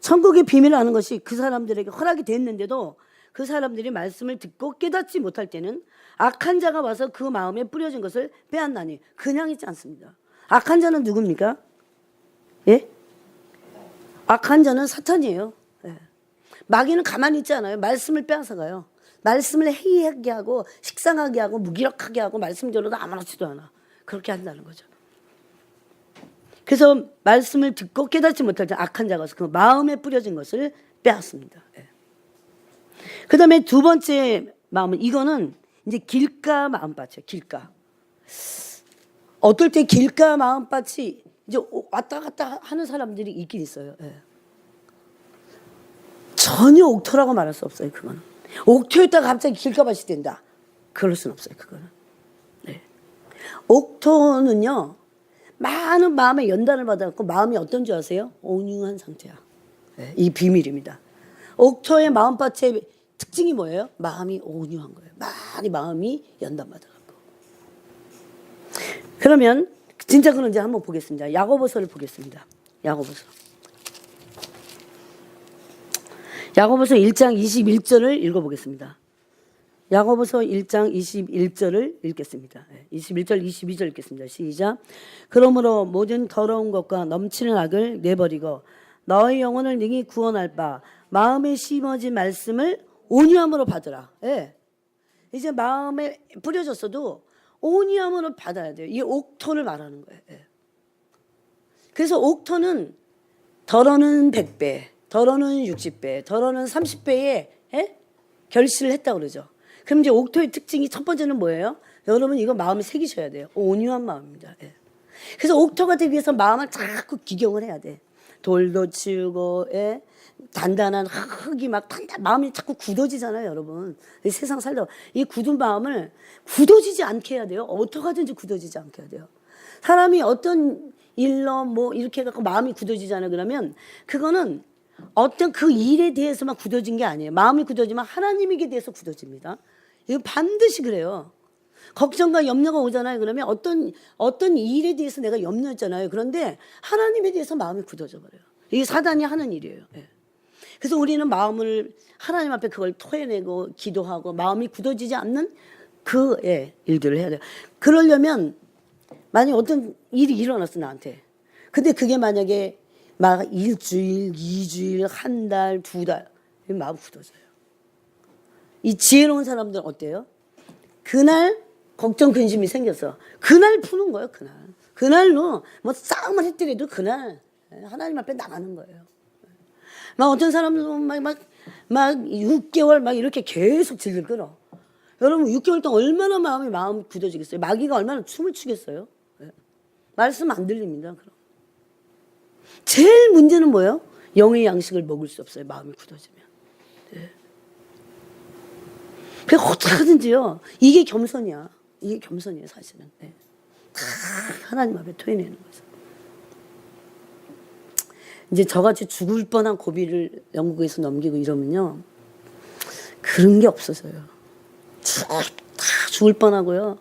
천국의 비밀을 아는 것이 그 사람들에게 허락이 됐는데도 그 사람들이 말씀을 듣고 깨닫지 못할 때는 악한 자가 와서 그 마음에 뿌려진 것을 빼앗나니 그냥 있지 않습니다. 악한 자는 누굽니까? 예? 악한 자는 사탄이에요. 예. 마귀는 가만히 있지 않아요. 말씀을 빼앗아가요. 말씀을 해이하게 하고 식상하게 하고 무기력하게 하고 말씀대로도 아무렇지도 않아. 그렇게 한다는 거죠. 그래서 말씀을 듣고 깨닫지 못할 때 악한 자가 와서 그 마음에 뿌려진 것을 빼앗습니다. 예. 그 다음에 2번째 마음은 이거는 이제 길가 마음밭이에요. 길가. 어떨 때 길가 마음밭이 이제 왔다 갔다 하는 사람들이 있긴 있어요. 예. 전혀 옥토라고 말할 수 없어요. 그거는. 옥토였다가 갑자기 길가밭이 된다. 그럴 수는 없어요. 그거는. 네. 옥토는요. 많은 마음의 연단을 받아갖고 마음이 어떤 줄 아세요? 온유한 상태야. 네. 이 비밀입니다. 옥토의 마음밭의 특징이 뭐예요? 마음이 온유한 거예요. 많이 마음이 연단받아갖고. 그러면 진짜 그런지 한번 보겠습니다. 야고보서를 보겠습니다. 야고보서 1장 21절을 읽어보겠습니다. 야고보서 1장 21절을 읽겠습니다. 21절 22절 읽겠습니다. 시작. 그러므로 모든 더러운 것과 넘치는 악을 내버리고 너의 영혼을 능히 구원할 바 마음에 심어진 말씀을 온유함으로 받으라. 예. 이제 마음에 뿌려졌어도 온유함으로 받아야 돼요. 이 옥토를 말하는 거예요. 예. 그래서 옥토는 덜어는 100배, 덜어는 60배, 덜어는 30배의 결실을 했다고 그러죠. 그럼 이제 옥토의 특징이 첫 번째는 뭐예요? 여러분 이거 마음에 새기셔야 돼요. 온유한 마음입니다. 예. 그래서 옥토가 되기 위해서 마음을 자꾸 기경을 해야 돼. 돌도 치우고 단단한 흙이 막 마음이 자꾸 굳어지잖아요, 여러분. 이 세상 살다 이 굳은 마음을 굳어지지 않게 해야 돼요. 어떻게 하든지 굳어지지 않게 해야 돼요. 사람이 어떤 일로 뭐 이렇게 해갖고 마음이 굳어지잖아요. 그러면 그거는 어떤 그 일에 대해서만 굳어진 게 아니에요. 마음이 굳어지면 하나님에게 대해서 굳어집니다. 이거 반드시 그래요. 걱정과 염려가 오잖아요. 그러면 어떤 일에 대해서 내가 염려했잖아요. 그런데 하나님에 대해서 마음이 굳어져 버려요. 이게 사단이 하는 일이에요. 예. 그래서 우리는 마음을 하나님 앞에 그걸 토해내고 기도하고 마음이 굳어지지 않는 그 일들을 해야 돼요. 그러려면 만약에 어떤 일이 일어났어 나한테. 근데 그게 만약에 막 1주일, 2주일, 1달, 2달 마음 굳어져요. 이 지혜로운 사람들은 어때요? 그날 걱정 근심이 생겼어. 그날 푸는 거예요. 그날로 뭐 싸움을 했더라도 그날 하나님 앞에 나가는 거예요. 막 어떤 사람들은 막 6개월 막 이렇게 계속 질질 끌어. 여러분 6개월 동안 얼마나 마음이 굳어지겠어요? 마귀가 얼마나 춤을 추겠어요? 말씀 안 들립니다. 그럼 제일 문제는 뭐예요? 영의 양식을 먹을 수 없어요. 마음이 굳어지면. 네. 그래서 어떻게 하든지요. 이게 겸손이야. 이게 겸손이에요, 사실은. 네. 다 하나님 앞에 토해내는 거죠. 이제 저같이 죽을 뻔한 고비를 영국에서 넘기고 이러면요. 그런 게 없어져요. 다 죽을 뻔하고요.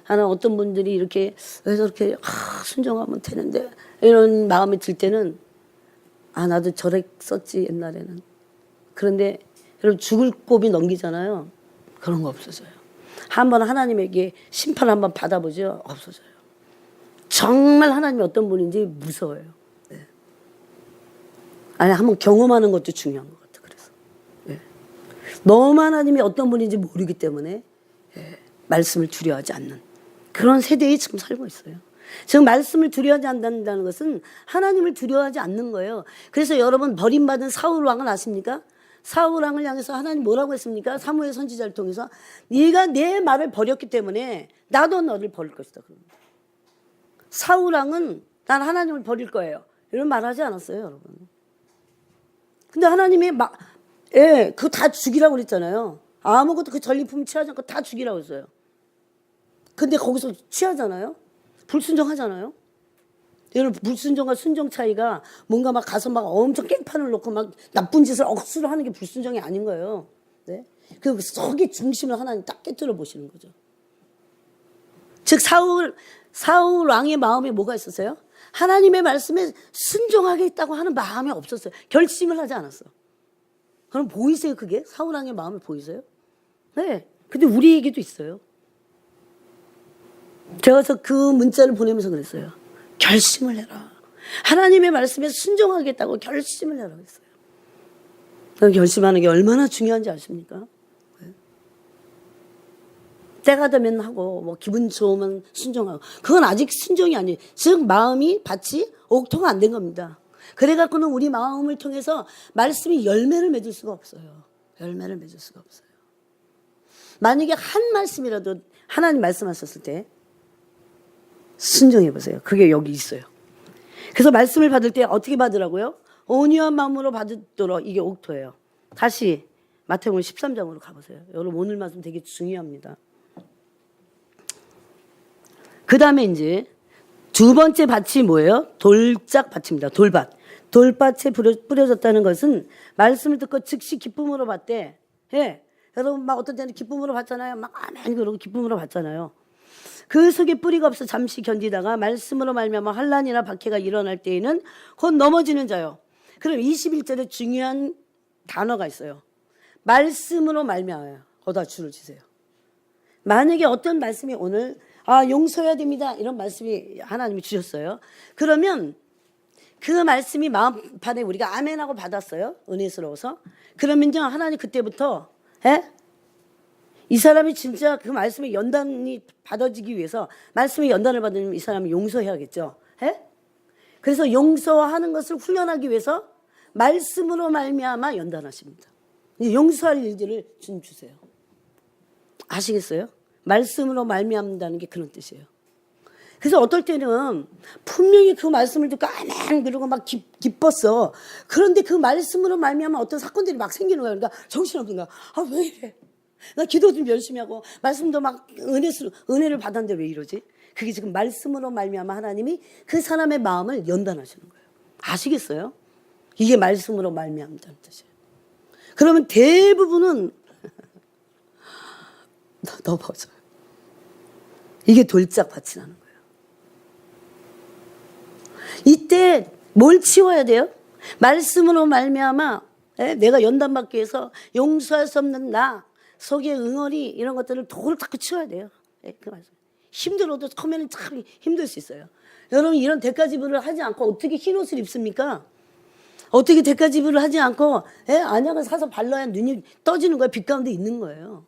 하나 어떤 분들이 이렇게 왜 저렇게 순종하면 되는데 이런 마음이 들 때는 나도 저랬었지 옛날에는. 그런데 여러분 죽을 고비 넘기잖아요. 그런 거 없어져요. 한번 하나님에게 심판 한번 받아보죠. 없어져요. 정말 하나님이 어떤 분인지 무서워요. 네. 아니 한번 경험하는 것도 중요한 것 같아요. 그래서 네. 너무 하나님이 어떤 분인지 모르기 때문에 말씀을 두려워하지 않는 그런 세대에 지금 살고 있어요. 지금 말씀을 두려워하지 않는다는 것은 하나님을 두려워하지 않는 거예요. 그래서 여러분 버림받은 사울 왕을 아십니까? 사울 왕을 향해서 하나님 뭐라고 했습니까? 사무엘 선지자를 통해서 네가 내 말을 버렸기 때문에 나도 너를 버릴 것이다. 그럽니다. 사울 왕은 난 하나님을 버릴 거예요. 이런 말 하지 않았어요, 여러분. 근데 하나님이 그거 다 죽이라고 그랬잖아요. 아무것도 그 전리품 취하지 않고 다 죽이라고 했어요. 근데 거기서 취하잖아요. 불순종하잖아요. 여러분 불순종과 순종 차이가 뭔가 막 가서 막 엄청 깽판을 놓고 막 나쁜 짓을 억수로 하는 게 불순종이 아닌 거예요. 네? 그 속의 중심을 하나님 딱 깨뜨려 보시는 거죠. 즉 사울 왕의 마음에 뭐가 있었어요? 하나님의 말씀에 순종하겠다고 하는 마음이 없었어요. 결심을 하지 않았어. 그럼 보이세요? 그게 사울 왕의 마음을 보이세요? 네. 근데 우리에게도 있어요. 제가 그 문자를 보내면서 그랬어요. 결심을 해라. 하나님의 말씀에 순종하겠다고 결심을 해라 그랬어요. 그 결심하는 게 얼마나 중요한지 아십니까? 네. 때가 되면 하고 뭐 기분 좋으면 순종하고 그건 아직 순종이 아니에요. 즉 마음이 밭이 옥토가 안 된 겁니다. 그래갖고는 우리 마음을 통해서 말씀이 열매를 맺을 수가 없어요. 열매를 맺을 수가 없어요. 만약에 한 말씀이라도 하나님 말씀하셨을 때 순종해 보세요. 그게 여기 있어요. 그래서 말씀을 받을 때 어떻게 받으라고요? 온유한 마음으로 받도록 이게 옥토예요. 다시 마태복음 13장으로 가보세요. 여러분 오늘 말씀 되게 중요합니다. 그 다음에 이제 두 번째 밭이 뭐예요? 돌짝 밭입니다. 돌밭. 돌밭에 뿌려졌다는 것은 말씀을 듣고 즉시 기쁨으로 받되 여러분 막 어떤 때는 기쁨으로 받잖아요. 막 아멘 그러고 기쁨으로 받잖아요. 그 속에 뿌리가 없어 잠시 견디다가 말씀으로 말미암아 환난이나 박해가 일어날 때에는 곧 넘어지는 자요. 그럼 21절에 중요한 단어가 있어요. 말씀으로 말미암아요. 거기다 줄을 치세요. 만약에 어떤 말씀이 오늘 용서해야 됩니다. 이런 말씀이 하나님이 주셨어요. 그러면 그 말씀이 마음판에 우리가 아멘하고 받았어요. 은혜스러워서. 그러면요 하나님 그때부터 이 사람이 진짜 그 말씀의 연단이 받아지기 위해서 말씀의 연단을 받으면 이 사람이 용서해야겠죠. 그래서 용서하는 것을 훈련하기 위해서 말씀으로 말미암아 연단하십니다. 용서할 일들을 주님 주세요. 아시겠어요? 말씀으로 말미암는다는 게 그런 뜻이에요. 그래서 어떨 때는 분명히 그 말씀을 듣고 아멘 그러고 막 기뻤어. 그런데 그 말씀으로 말미암아 어떤 사건들이 막 생기는 거야. 그러니까 정신없는 거야. 왜 이래? 나 기도 좀 열심히 하고 말씀도 막 은혜를 받았는데 왜 이러지? 그게 지금 말씀으로 말미암아 하나님이 그 사람의 마음을 연단하시는 거예요. 아시겠어요? 이게 말씀으로 말미암다는 뜻이에요. 그러면 대부분은 넘어져요. 이게 돌짝밭이라는 거예요. 이때 뭘 치워야 돼요? 말씀으로 말미암아 내가 연단받기 위해서 용서할 수 없는 나 속의 응어리 이런 것들을 도를 닦고 치워야 돼요. 그 말씀. 힘들어도 처음에는 참 힘들 수 있어요. 여러분 이런 대가지불을 하지 않고 어떻게 흰옷을 입습니까? 어떻게 대가지불을 하지 않고 안약을 사서 발라야 눈이 떠지는 거예요. 빛 가운데 있는 거예요.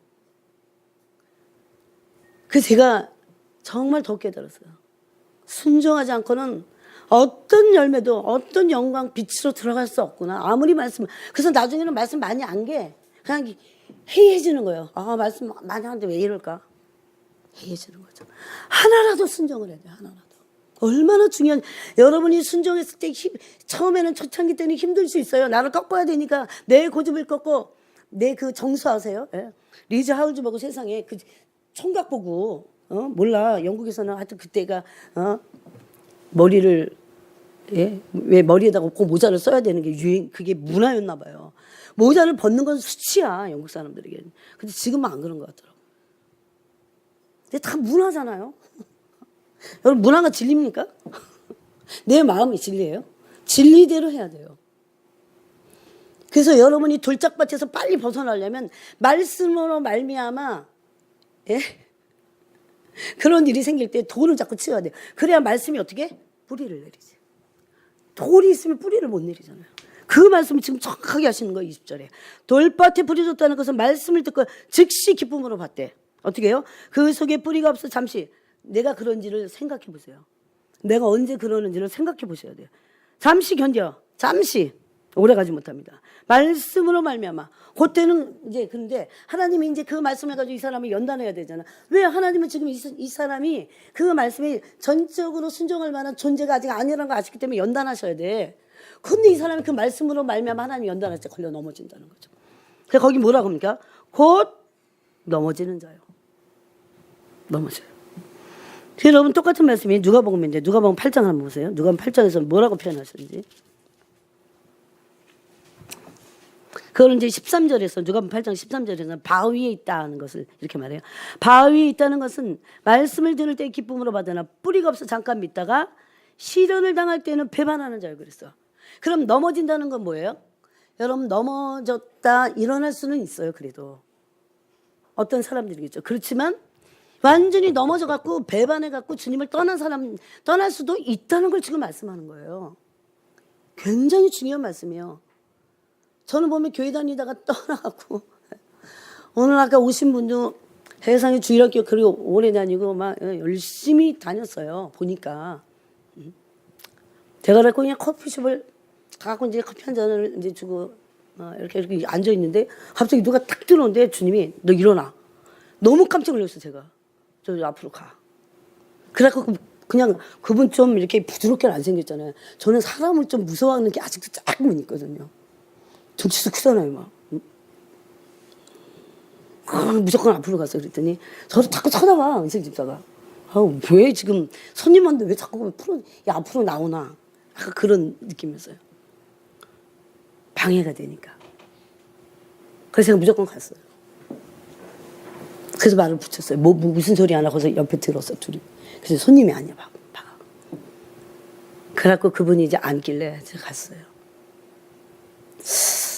그 제가 정말 더 깨달았어요. 순종하지 않고는 어떤 열매도 어떤 영광 빛으로 들어갈 수 없구나. 아무리 말씀. 그래서 나중에는 말씀 많이 안 게 그냥 해이해지는 거예요. 말씀 많이 하는데 왜 이럴까? 해이해지는 거죠. 하나라도 순종을 해야 돼요. 하나라도. 얼마나 중요한 여러분이 순종했을 때 처음에는 초창기 때는 힘들 수 있어요. 나를 꺾어야 되니까 내 고집을 꺾고 내 그 정수하세요. 리즈 하울즈 보고 세상에 그 총각 보고 몰라 영국에서는 하여튼 그때가 머리를 예? 왜 머리에다가 꼭 모자를 써야 되는 게 그게 문화였나 봐요. 모자를 벗는 건 수치야, 영국 사람들에게. 근데 지금은 안 그런 것 같더라고. 근데 다 문화잖아요. 여러분, 문화가 진리입니까? 내 마음이 진리예요. 진리대로 해야 돼요. 그래서 여러분이 돌짝밭에서 빨리 벗어나려면 말씀으로 말미암아, 예? 그런 일이 생길 때 돌을 자꾸 치워야 돼요. 그래야 말씀이 어떻게? 뿌리를 내리지. 돌이 있으면 뿌리를 못 내리잖아요. 그 말씀을 지금 정확하게 하시는 거예요. 20절에. 돌밭에 뿌리 줬다는 것은 말씀을 듣고 즉시 기쁨으로 받대. 어떻게 해요? 그 속에 뿌리가 없어 잠시 내가 그런지를 생각해 보세요. 내가 언제 그러는지를 생각해 보셔야 돼요. 잠시 견뎌. 잠시. 오래 가지 못합니다. 말씀으로 말미암아. 그때는 이제 근데 하나님이 이제 그 말씀을 가지고 이 사람을 연단해야 되잖아. 왜 하나님은 지금 이 사람이 그 말씀에 전적으로 순종할 만한 존재가 아직 아니라는 걸 아시기 때문에 연단하셔야 돼. 근데 이 사람이 그 말씀으로 말미암아 하나님이 연단할 때 걸려 넘어진다는 거죠. 그래서 거기 뭐라고 합니까? 곧 넘어지는 자요. 넘어져요. 여러분 똑같은 말씀이 누가복음인데 누가복음 8장 한번 보세요. 누가복음 8장에서 뭐라고 표현하셨는지. 그걸 이제 13절에서 누가복음 8장 13절에서 바위에 있다는 것을 이렇게 말해요. 바위에 있다는 것은 말씀을 들을 때 기쁨으로 받으나 뿌리가 없어 잠깐 믿다가 시련을 당할 때는 배반하는 자요 그랬어. 그럼 넘어진다는 건 뭐예요? 여러분 넘어졌다 일어날 수는 있어요. 그래도 어떤 사람들이겠죠. 그렇지만 완전히 넘어져 갖고 배반해 갖고 주님을 떠난 사람 떠날 수도 있다는 걸 지금 말씀하는 거예요. 굉장히 중요한 말씀이에요. 저는 보면 교회 다니다가 떠나갖고 오늘 아까 오신 분도 해상의 주일학교 그리고 오래 다니고 막 열심히 다녔어요. 보니까 제가 그래서 그냥 커피숍을 가고 이제 커피 한 잔을 이제 주고 이렇게 앉아 있는데 갑자기 누가 탁 들어오는데 주님이 너 일어나. 너무 깜짝 놀랐어 제가. 저 앞으로 가. 그래갖고 그냥 그분 좀 이렇게 부드럽게는 안 생겼잖아요. 저는 사람을 좀 무서워하는 게 아직도 조금은 있거든요. 등치도 크잖아요, 막. 무조건 앞으로 갔어. 그랬더니 저를 자꾸 쳐다봐, 은생 집사가. 왜 지금 손님한테 왜 자꾸 야, 앞으로 나오나. 약간 그런 느낌이었어요. 방해가 되니까. 그래서 제가 무조건 갔어요. 그래서 말을 붙였어요. 무슨 소리 안 하고서 옆에 들었어, 둘이. 그래서 손님이 아니야, 봐. 그래갖고 그분이 이제 앉길래 제가 갔어요.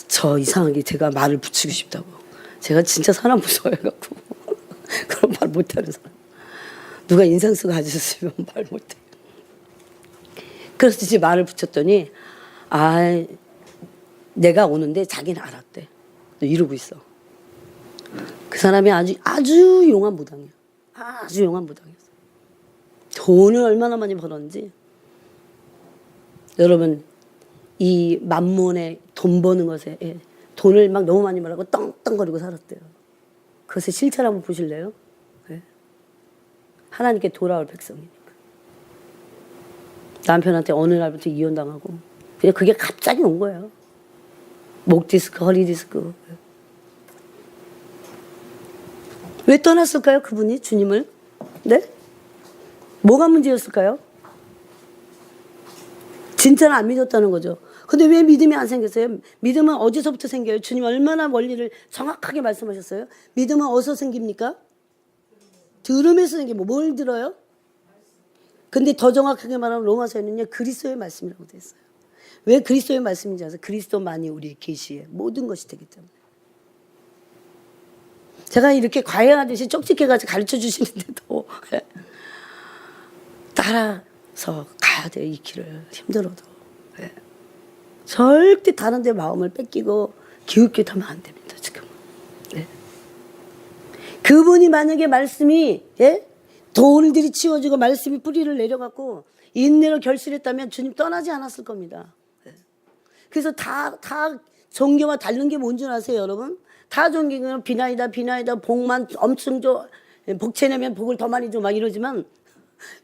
저 이상하게 제가 말을 붙이고 싶다고. 제가 진짜 사람 무서워해갖고 그런 말 못하는 사람. 누가 인상 쓰고 가셨으면 말 못해. 그래서 이제 말을 붙였더니 내가 오는데 자기는 알았대. 이러고 있어. 그 사람이 아주 용한 무당이야. 아주 용한 무당이었어. 돈을 얼마나 많이 벌었는지. 여러분 이 만몬에 돈 버는 것에 돈을 막 너무 많이 벌고 떵떵거리고 살았대요. 그것의 실체를 한번 보실래요? 네. 하나님께 돌아올 백성이니까. 남편한테 어느 날부터 이혼당하고 그냥 그게 갑자기 온 거예요. 목 디스크, 허리 디스크. 왜 떠났을까요? 그분이 주님을? 네? 뭐가 문제였을까요? 진짜는 안 믿었다는 거죠. 근데 왜 믿음이 안 생겼어요? 믿음은 어디서부터 생겨요? 주님 얼마나 원리를 정확하게 말씀하셨어요? 믿음은 어디서 생깁니까? 들음에서 생기고 뭘 들어요? 근데 더 정확하게 말하면 로마서에는요 그리스도의 말씀이라고 되어 있어요. 왜 그리스도의 말씀인지 아세요? 그리스도만이 우리의 계시에 모든 것이 되기 때문에. 제가 이렇게 과외하듯이 쪽집게가지고 가르쳐 주시는데도 따라서 가야 돼요. 이 길을 힘들어도. 절대 다른 데 마음을 뺏기고 기웃기웃 하면 안 됩니다. 지금. 그분이 만약에 말씀이 돌들이 치워지고 말씀이 뿌리를 내려갖고 인내로 결실했다면 주님 떠나지 않았을 겁니다. 그래서 다 종교와 다른 게 뭔 줄 아세요, 여러분? 다 종교는 비나이다, 복만 엄청 줘, 복채내면 복을 더 많이 줘, 막 이러지만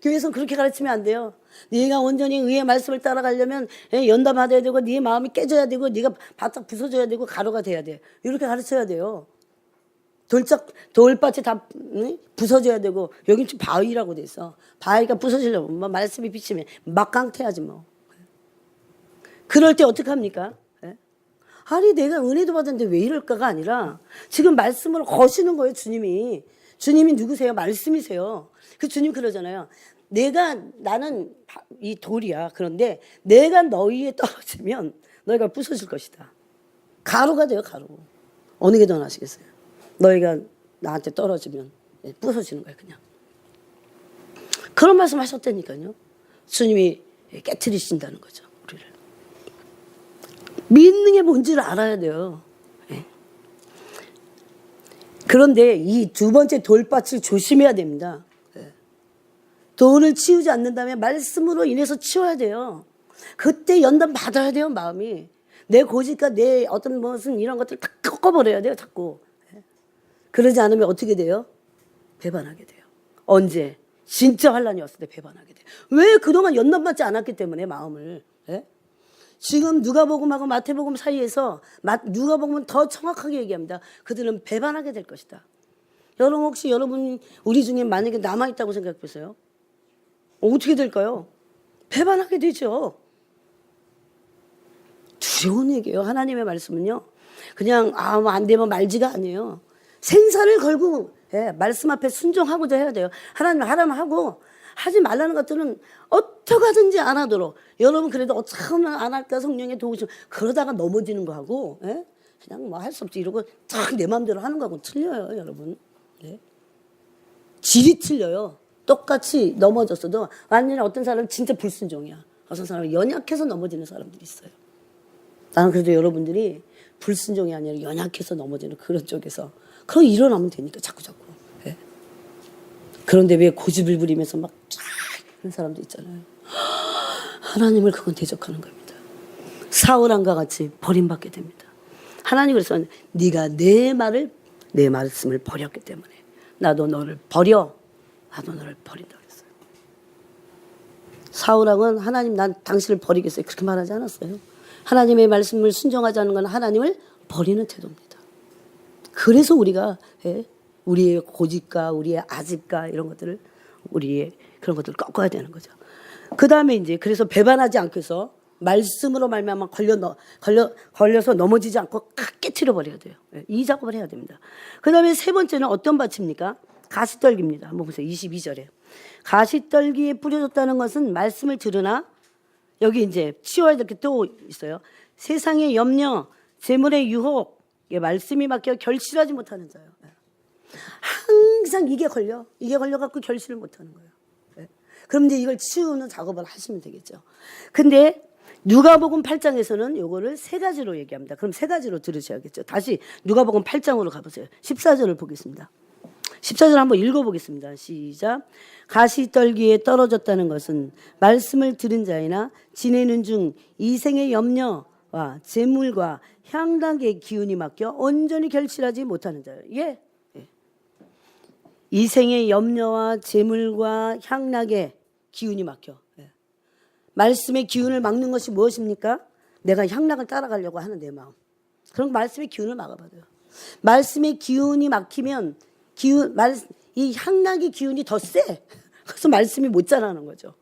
교회에서는 그렇게 가르치면 안 돼요. 네가 온전히 의의 말씀을 따라가려면 연다 받아야 되고 네 마음이 깨져야 되고 네가 바짝 부서져야 되고 가루가 돼야 돼. 이렇게 가르쳐야 돼요. 돌밭이 다 부서져야 되고 여긴 지금 바위라고 돼 있어. 바위가 부서지려면 뭐 말씀이 비치면 막강태야지 뭐. 그럴 때 어떻게 합니까? 예? 아니 내가 은혜도 받았는데 왜 이럴까가 아니라 지금 말씀을 거시는 거예요. 주님이. 주님이 누구세요? 말씀이세요. 그 주님 그러잖아요. 나는 이 돌이야. 그런데 내가 너희에 떨어지면 너희가 부서질 것이다. 가루가 돼요. 가루. 어느 게 더 나시겠어요? 너희가 나한테 떨어지면 부서지는 거예요. 그냥. 그런 말씀 하셨다니까요. 주님이 깨트리신다는 거죠. 우리를. 믿는 게 뭔지를 알아야 돼요. 예. 그런데 이 두 번째 돌밭을 조심해야 됩니다. 예. 돌을 치우지 않는다면 말씀으로 인해서 치워야 돼요. 그때 연단 받아야 돼요. 마음이. 내 고집과 내 어떤 무슨 이런 것들을 다 꺾어버려야 돼요. 자꾸. 예. 그러지 않으면 어떻게 돼요? 배반하게 돼요. 언제? 진짜 환란이 왔을 때 배반하게 돼요. 왜 그동안 연단 받지 않았기 때문에 마음을. 예? 지금 누가복음하고 마태복음 사이에서 누가복음은 더 정확하게 얘기합니다. 그들은 배반하게 될 것이다. 여러분 혹시 여러분 우리 중에 만약에 남아있다고 생각해 보세요. 어떻게 될까요? 배반하게 되죠. 두려운 얘기예요. 하나님의 말씀은요. 그냥 뭐 안 되면 말지가 아니에요. 생사를 걸고 말씀 앞에 순종하고자 해야 돼요. 하나님 하라면 하고 하지 말라는 것들은 어떻게 하든지 안 하도록. 여러분 그래도 어떻게 하면 안 할까 성령의 도우심. 그러다가 넘어지는 거하고 그냥 뭐 할 수 없지 이러고 딱 내 마음대로 하는 거하고 틀려요. 여러분. 질이 틀려요. 똑같이 넘어졌어도 완전히 어떤 사람은 진짜 불순종이야. 어떤 사람은 연약해서 넘어지는 사람들이 있어요. 나는 그래도 여러분들이 불순종이 아니라 연약해서 넘어지는 그런 쪽에서 그럼 일어나면 되니까 자꾸. 예. 그런데 왜 고집을 부리면서 막 그런 사람도 있잖아요. 하나님을 그건 대적하는 겁니다. 사울왕과 같이 버림받게 됩니다. 하나님 그래서 네가 내 말씀을 버렸기 때문에 나도 너를 버려. 나도 너를 버린다 그랬어요. 사울왕은 하나님 난 당신을 버리겠어요. 그렇게 말하지 않았어요. 하나님의 말씀을 순종하지 않는 건 하나님을 버리는 태도입니다. 그래서 우리가 우리의 고집과 우리의 아집과 이런 것들을 우리의 그런 것들을 꺾어야 되는 거죠. 그 다음에 이제 그래서 배반하지 않고 해서 말씀으로 말미암아 걸려서 넘어지지 않고 깨트려 버려야 돼요. 이 작업을 해야 됩니다. 그 다음에 세 번째는 어떤 밭입니까? 가시떨기입니다. 한번 보세요. 22절에 가시떨기에 뿌려졌다는 것은 말씀을 들으나 여기 이제 치워야 될 게 또 있어요. 세상의 염려, 재물의 유혹, 말씀이 막혀 결실하지 못하는 자요. 항상 이게 걸려갖고 결실을 못하는 거예요. 그럼 이제 이걸 치우는 작업을 하시면 되겠죠. 근데 누가복음 8장에서는 요거를 세 가지로 얘기합니다. 그럼 세 가지로 들으셔야겠죠. 다시 누가복음 8장으로 가보세요. 14절을 보겠습니다. 14절 한번 읽어보겠습니다. 시작. 가시떨기에 떨어졌다는 것은 말씀을 들은 자이나 지내는 중 이생의 염려와 재물과 향락의 기운이 막혀 온전히 결실하지 못하는 자예요. 예. 이생의 염려와 재물과 향락의 기운이 막혀. 말씀의 기운을 막는 것이 무엇입니까? 내가 향락을 따라가려고 하는 내 마음. 그럼 말씀의 기운을 막아버려요. 말씀의 기운이 막히면 이 향락의 기운이 더 세. 그래서 말씀이 못 자라는 거죠.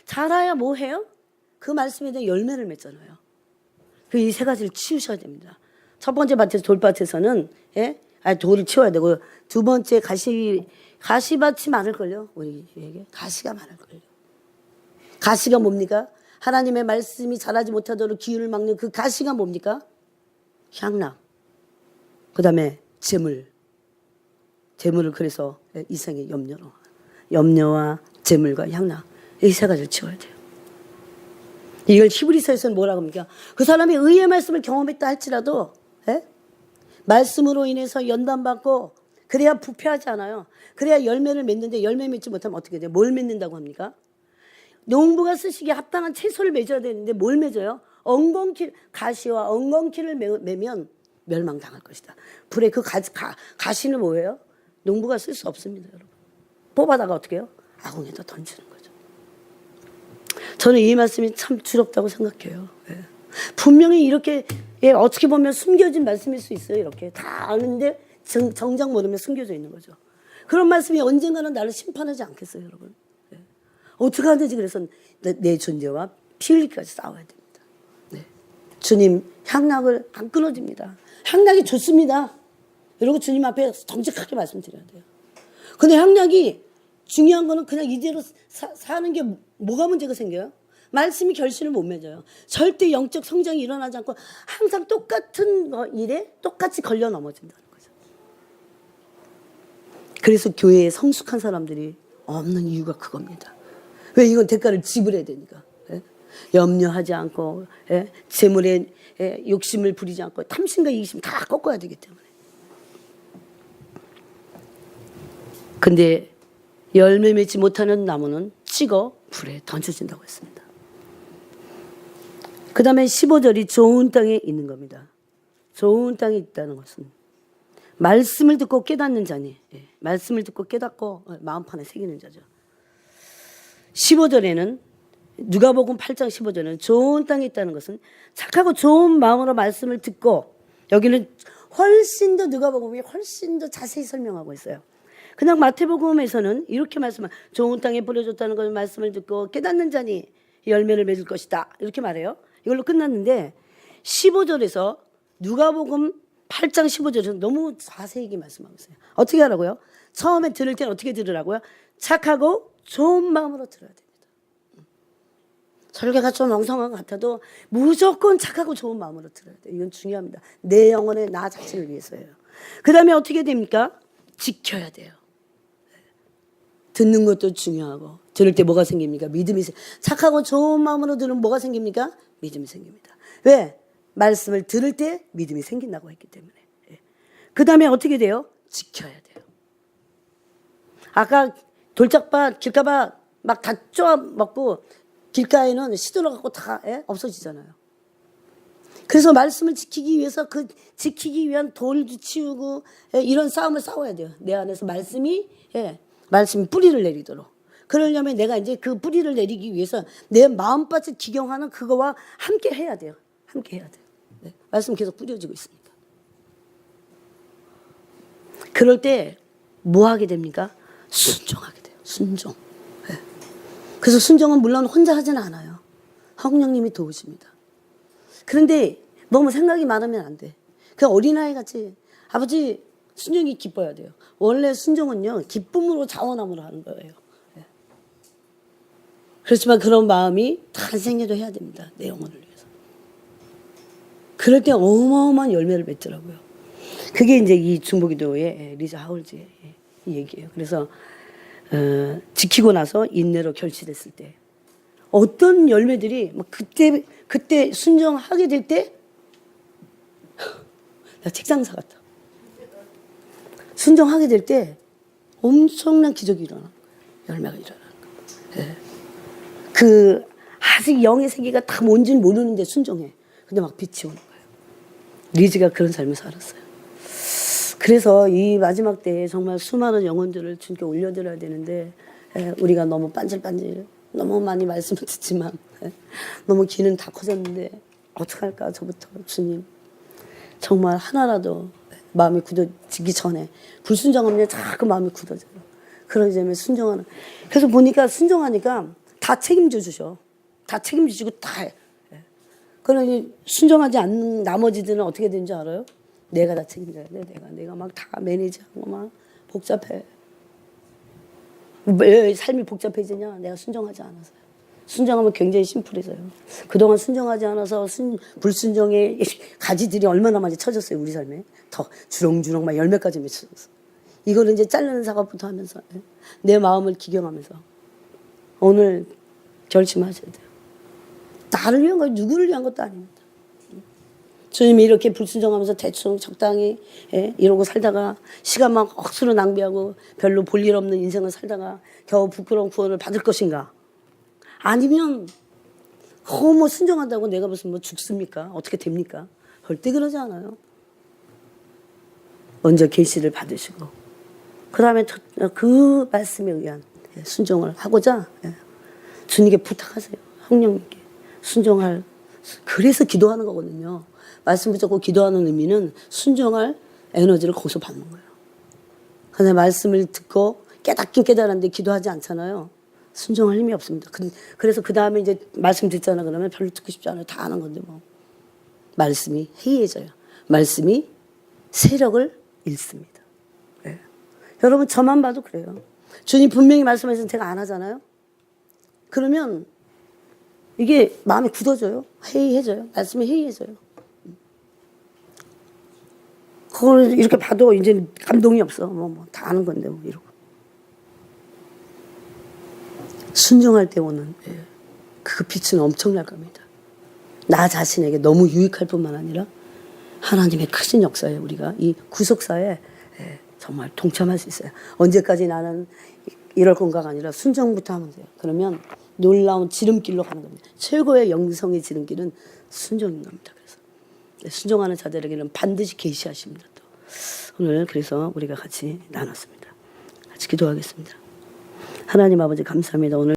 자라야 뭐 해요? 그 말씀에 대한 열매를 맺잖아요. 그 이 세 가지를 치우셔야 됩니다. 첫 번째 밭에서 돌밭에서는 돌을 치워야 되고 두 번째 가시밭이 많을걸요. 우리에게 가시가 많을걸요. 가시가 뭡니까? 하나님의 말씀이 자라지 못하도록 기운을 막는 그 가시가 뭡니까? 향락. 그 다음에 재물을 그래서 이생의 염려와 재물과 향락 이 세 가지를 치워야 돼요. 이걸 히브리서에서는 뭐라고 합니까? 그 사람이 의의 말씀을 경험했다 할지라도 말씀으로 인해서 연단받고 그래야 부패하지 않아요. 그래야 열매를 맺는데 열매 맺지 못하면 어떻게 돼요? 뭘 맺는다고 합니까? 농부가 쓰시기에 합당한 채소를 맺어야 되는데 뭘 맺어요? 가시와 엉겅퀴를 매면 멸망당할 것이다. 불에 그 가시는 뭐예요? 농부가 쓸 수 없습니다, 여러분. 뽑아다가 어떻게 해요? 아궁에다 던지는 거죠. 저는 이 말씀이 참 두렵다고 생각해요. 분명히 이렇게 어떻게 보면 숨겨진 말씀일 수 있어요. 이렇게 다 아는데 정작 모르면 숨겨져 있는 거죠. 그런 말씀이 언젠가는 나를 심판하지 않겠어요, 여러분. 어떻게 하든지 그래서 내 존재와 피 흘리기까지 싸워야 됩니다. 주님 향락을 안 끊어집니다. 향락이 좋습니다. 이러고 주님 앞에 정직하게 말씀드려야 돼요. 근데 향락이 중요한 거는 그냥 이대로 사는 게 뭐가 문제가 생겨요? 말씀이 결실을 못 맺어요. 절대 영적 성장이 일어나지 않고 항상 똑같은 일에 똑같이 걸려 넘어진다는 거죠. 그래서 교회에 성숙한 사람들이 없는 이유가 그겁니다. 왜? 이건 대가를 지불해야 되니까. 예? 염려하지 않고, 예? 재물에 욕심을 부리지 않고 탐심과 이기심 다 꺾어야 되기 때문에. 근데 열매 맺지 못하는 나무는 찍어 불에 던져진다고 했습니다. 그 다음에 15절이 좋은 땅에 있는 겁니다. 좋은 땅에 있다는 것은 말씀을 듣고 깨닫는 자니, 말씀을 듣고 깨닫고 마음판에 새기는 자죠. 15절에는 누가복음 8장 15절에는 좋은 땅에 있다는 것은 착하고 좋은 마음으로 말씀을 듣고, 여기는 훨씬 더 누가복음이 훨씬 더 자세히 설명하고 있어요. 그냥 마태복음에서는 이렇게 말씀한 좋은 땅에 뿌려졌다는 것을 말씀을 듣고 깨닫는 자니 열매를 맺을 것이다 이렇게 말해요. 이걸로 끝났는데 15절에서 누가복음 8장 15절에서 너무 자세히 말씀하고 있어요. 어떻게 하라고요? 처음에 들을 때는 어떻게 들으라고요? 착하고 좋은 마음으로 들어야 됩니다. 설교가 좀 엉성한 것 같아도 무조건 착하고 좋은 마음으로 들어야 돼요. 이건 중요합니다. 내 영혼의 나 자신을 위해서예요. 그 다음에 어떻게 됩니까? 지켜야 돼요. 듣는 것도 중요하고, 들을 때 뭐가 생깁니까? 믿음이 착하고 좋은 마음으로 들으면 뭐가 생깁니까? 믿음이 생깁니다. 왜? 말씀을 들을 때 믿음이 생긴다고 했기 때문에. 그 다음에 어떻게 돼요? 지켜야 돼요. 아까 돌짝밭, 길가밭 막 다 쪼아 먹고 길가에는 시들어갖고 다 없어지잖아요. 그래서 말씀을 지키기 위해서 그 지키기 위한 돌도 치우고 이런 싸움을 싸워야 돼요. 내 안에서 말씀이 뿌리를 내리도록. 그러려면 내가 이제 그 뿌리를 내리기 위해서 내 마음밭을 기경하는 그거와 함께 해야 돼요. 함께 해야 돼요. 네. 말씀 계속 뿌려지고 있으니까. 그럴 때 뭐 하게 됩니까? 순종하게 돼요. 순종. 네. 그래서 순종은 물론 혼자 하지는 않아요. 성령님이 도우십니다. 그런데 너무 생각이 많으면 안 돼. 그 어린아이 같이 아버지 순종이 기뻐야 돼요. 원래 순종은요 기쁨으로 자원함으로 하는 거예요. 그렇지만 그런 마음이 탄생해도 해야 됩니다. 내 영혼을 위해서. 그럴 때 어마어마한 열매를 맺더라고요. 그게 이제 이 중보기도의 리자 하울즈의 얘기예요. 그래서 지키고 나서 인내로 결실했을 때 어떤 열매들이 막 그때 순종하게 될 때 나 책장사 같아. 순종하게 될 때 엄청난 기적이 일어나는 거예요. 열매가 일어나는 거예요. 네. 그 아직 영의 세계가 다 뭔지는 모르는데 순종해. 근데 막 빛이 오는 거예요. 리즈가 그런 삶을 살았어요. 그래서 이 마지막 때에 정말 수많은 영혼들을 주님께 올려드려야 되는데 우리가 너무 반질반질 너무 많이 말씀을 듣지만 너무 귀는 다 커졌는데 어떡할까 저부터 주님 정말 하나라도 마음이 굳어지기 전에 불순종하면 자꾸 마음이 굳어져요. 그러기 때문에 순종하는. 그래서 보니까 순종하니까 다 책임져 주셔. 다 책임져 주고 다 해. 그러니 순종하지 않는 나머지들은 어떻게 되는지 알아요? 내가 다 책임져야 돼. 내가 막 다 매니지하고 막 복잡해. 왜 삶이 복잡해지냐? 내가 순종하지 않아서요. 순종하면 굉장히 심플해져요. 그동안 순종하지 않아서 불순종의 가지들이 얼마나 많이 쳐졌어요. 우리 삶에. 더 주렁주렁 막 열매까지 맺혀졌어. 이거를 이제 자르는 작업부터 하면서 내 마음을 기경하면서 오늘 결심하셔야 돼요. 나를 위한 거 누구를 위한 것도 아닙니다. 주님이 이렇게 불순종하면서 대충 적당히 이러고 살다가 시간만 억수로 낭비하고 별로 볼 일 없는 인생을 살다가 겨우 부끄러운 구원을 받을 것인가? 아니면 너무 순종한다고 내가 무슨 뭐 죽습니까? 어떻게 됩니까? 절대 그러지 않아요. 먼저 계시를 받으시고 그 다음에 그 말씀에 의한 순종을 하고자 주님께 부탁하세요. 성령님께 순종할. 그래서 기도하는 거거든요. 말씀 붙잡고 기도하는 의미는 순종할 에너지를 거기서 받는 거예요. 근데 말씀을 듣고 깨닫긴 깨달았는데 기도하지 않잖아요. 순종할 힘이 없습니다. 그래서 그 다음에 이제 말씀 듣잖아 그러면 별로 듣고 싶지 않아요. 다 아는 건데 뭐. 말씀이 해이해져요. 말씀이 세력을 잃습니다. 네. 여러분 저만 봐도 그래요. 주님 분명히 말씀하셔서 제가 안 하잖아요. 그러면 이게 마음이 굳어져요. 해이해져요. 말씀이 해이해져요. 그걸 이렇게 봐도 이제 감동이 없어. 다 아는 건데 이러고. 순종할 때 오는 그 빛은 엄청날 겁니다. 나 자신에게 너무 유익할 뿐만 아니라 하나님의 크신 역사에 우리가 이 구속사에 정말 동참할 수 있어요. 언제까지 나는 이럴 건가가 아니라 순종부터 하면 돼요. 그러면 놀라운 지름길로 가는 겁니다. 최고의 영성의 지름길은 순종인 겁니다. 그래서 순종하는 자들에게는 반드시 계시하십니다. 또 오늘 그래서 우리가 같이 나눴습니다. 같이 기도하겠습니다. 하나님 아버지 감사합니다. 오늘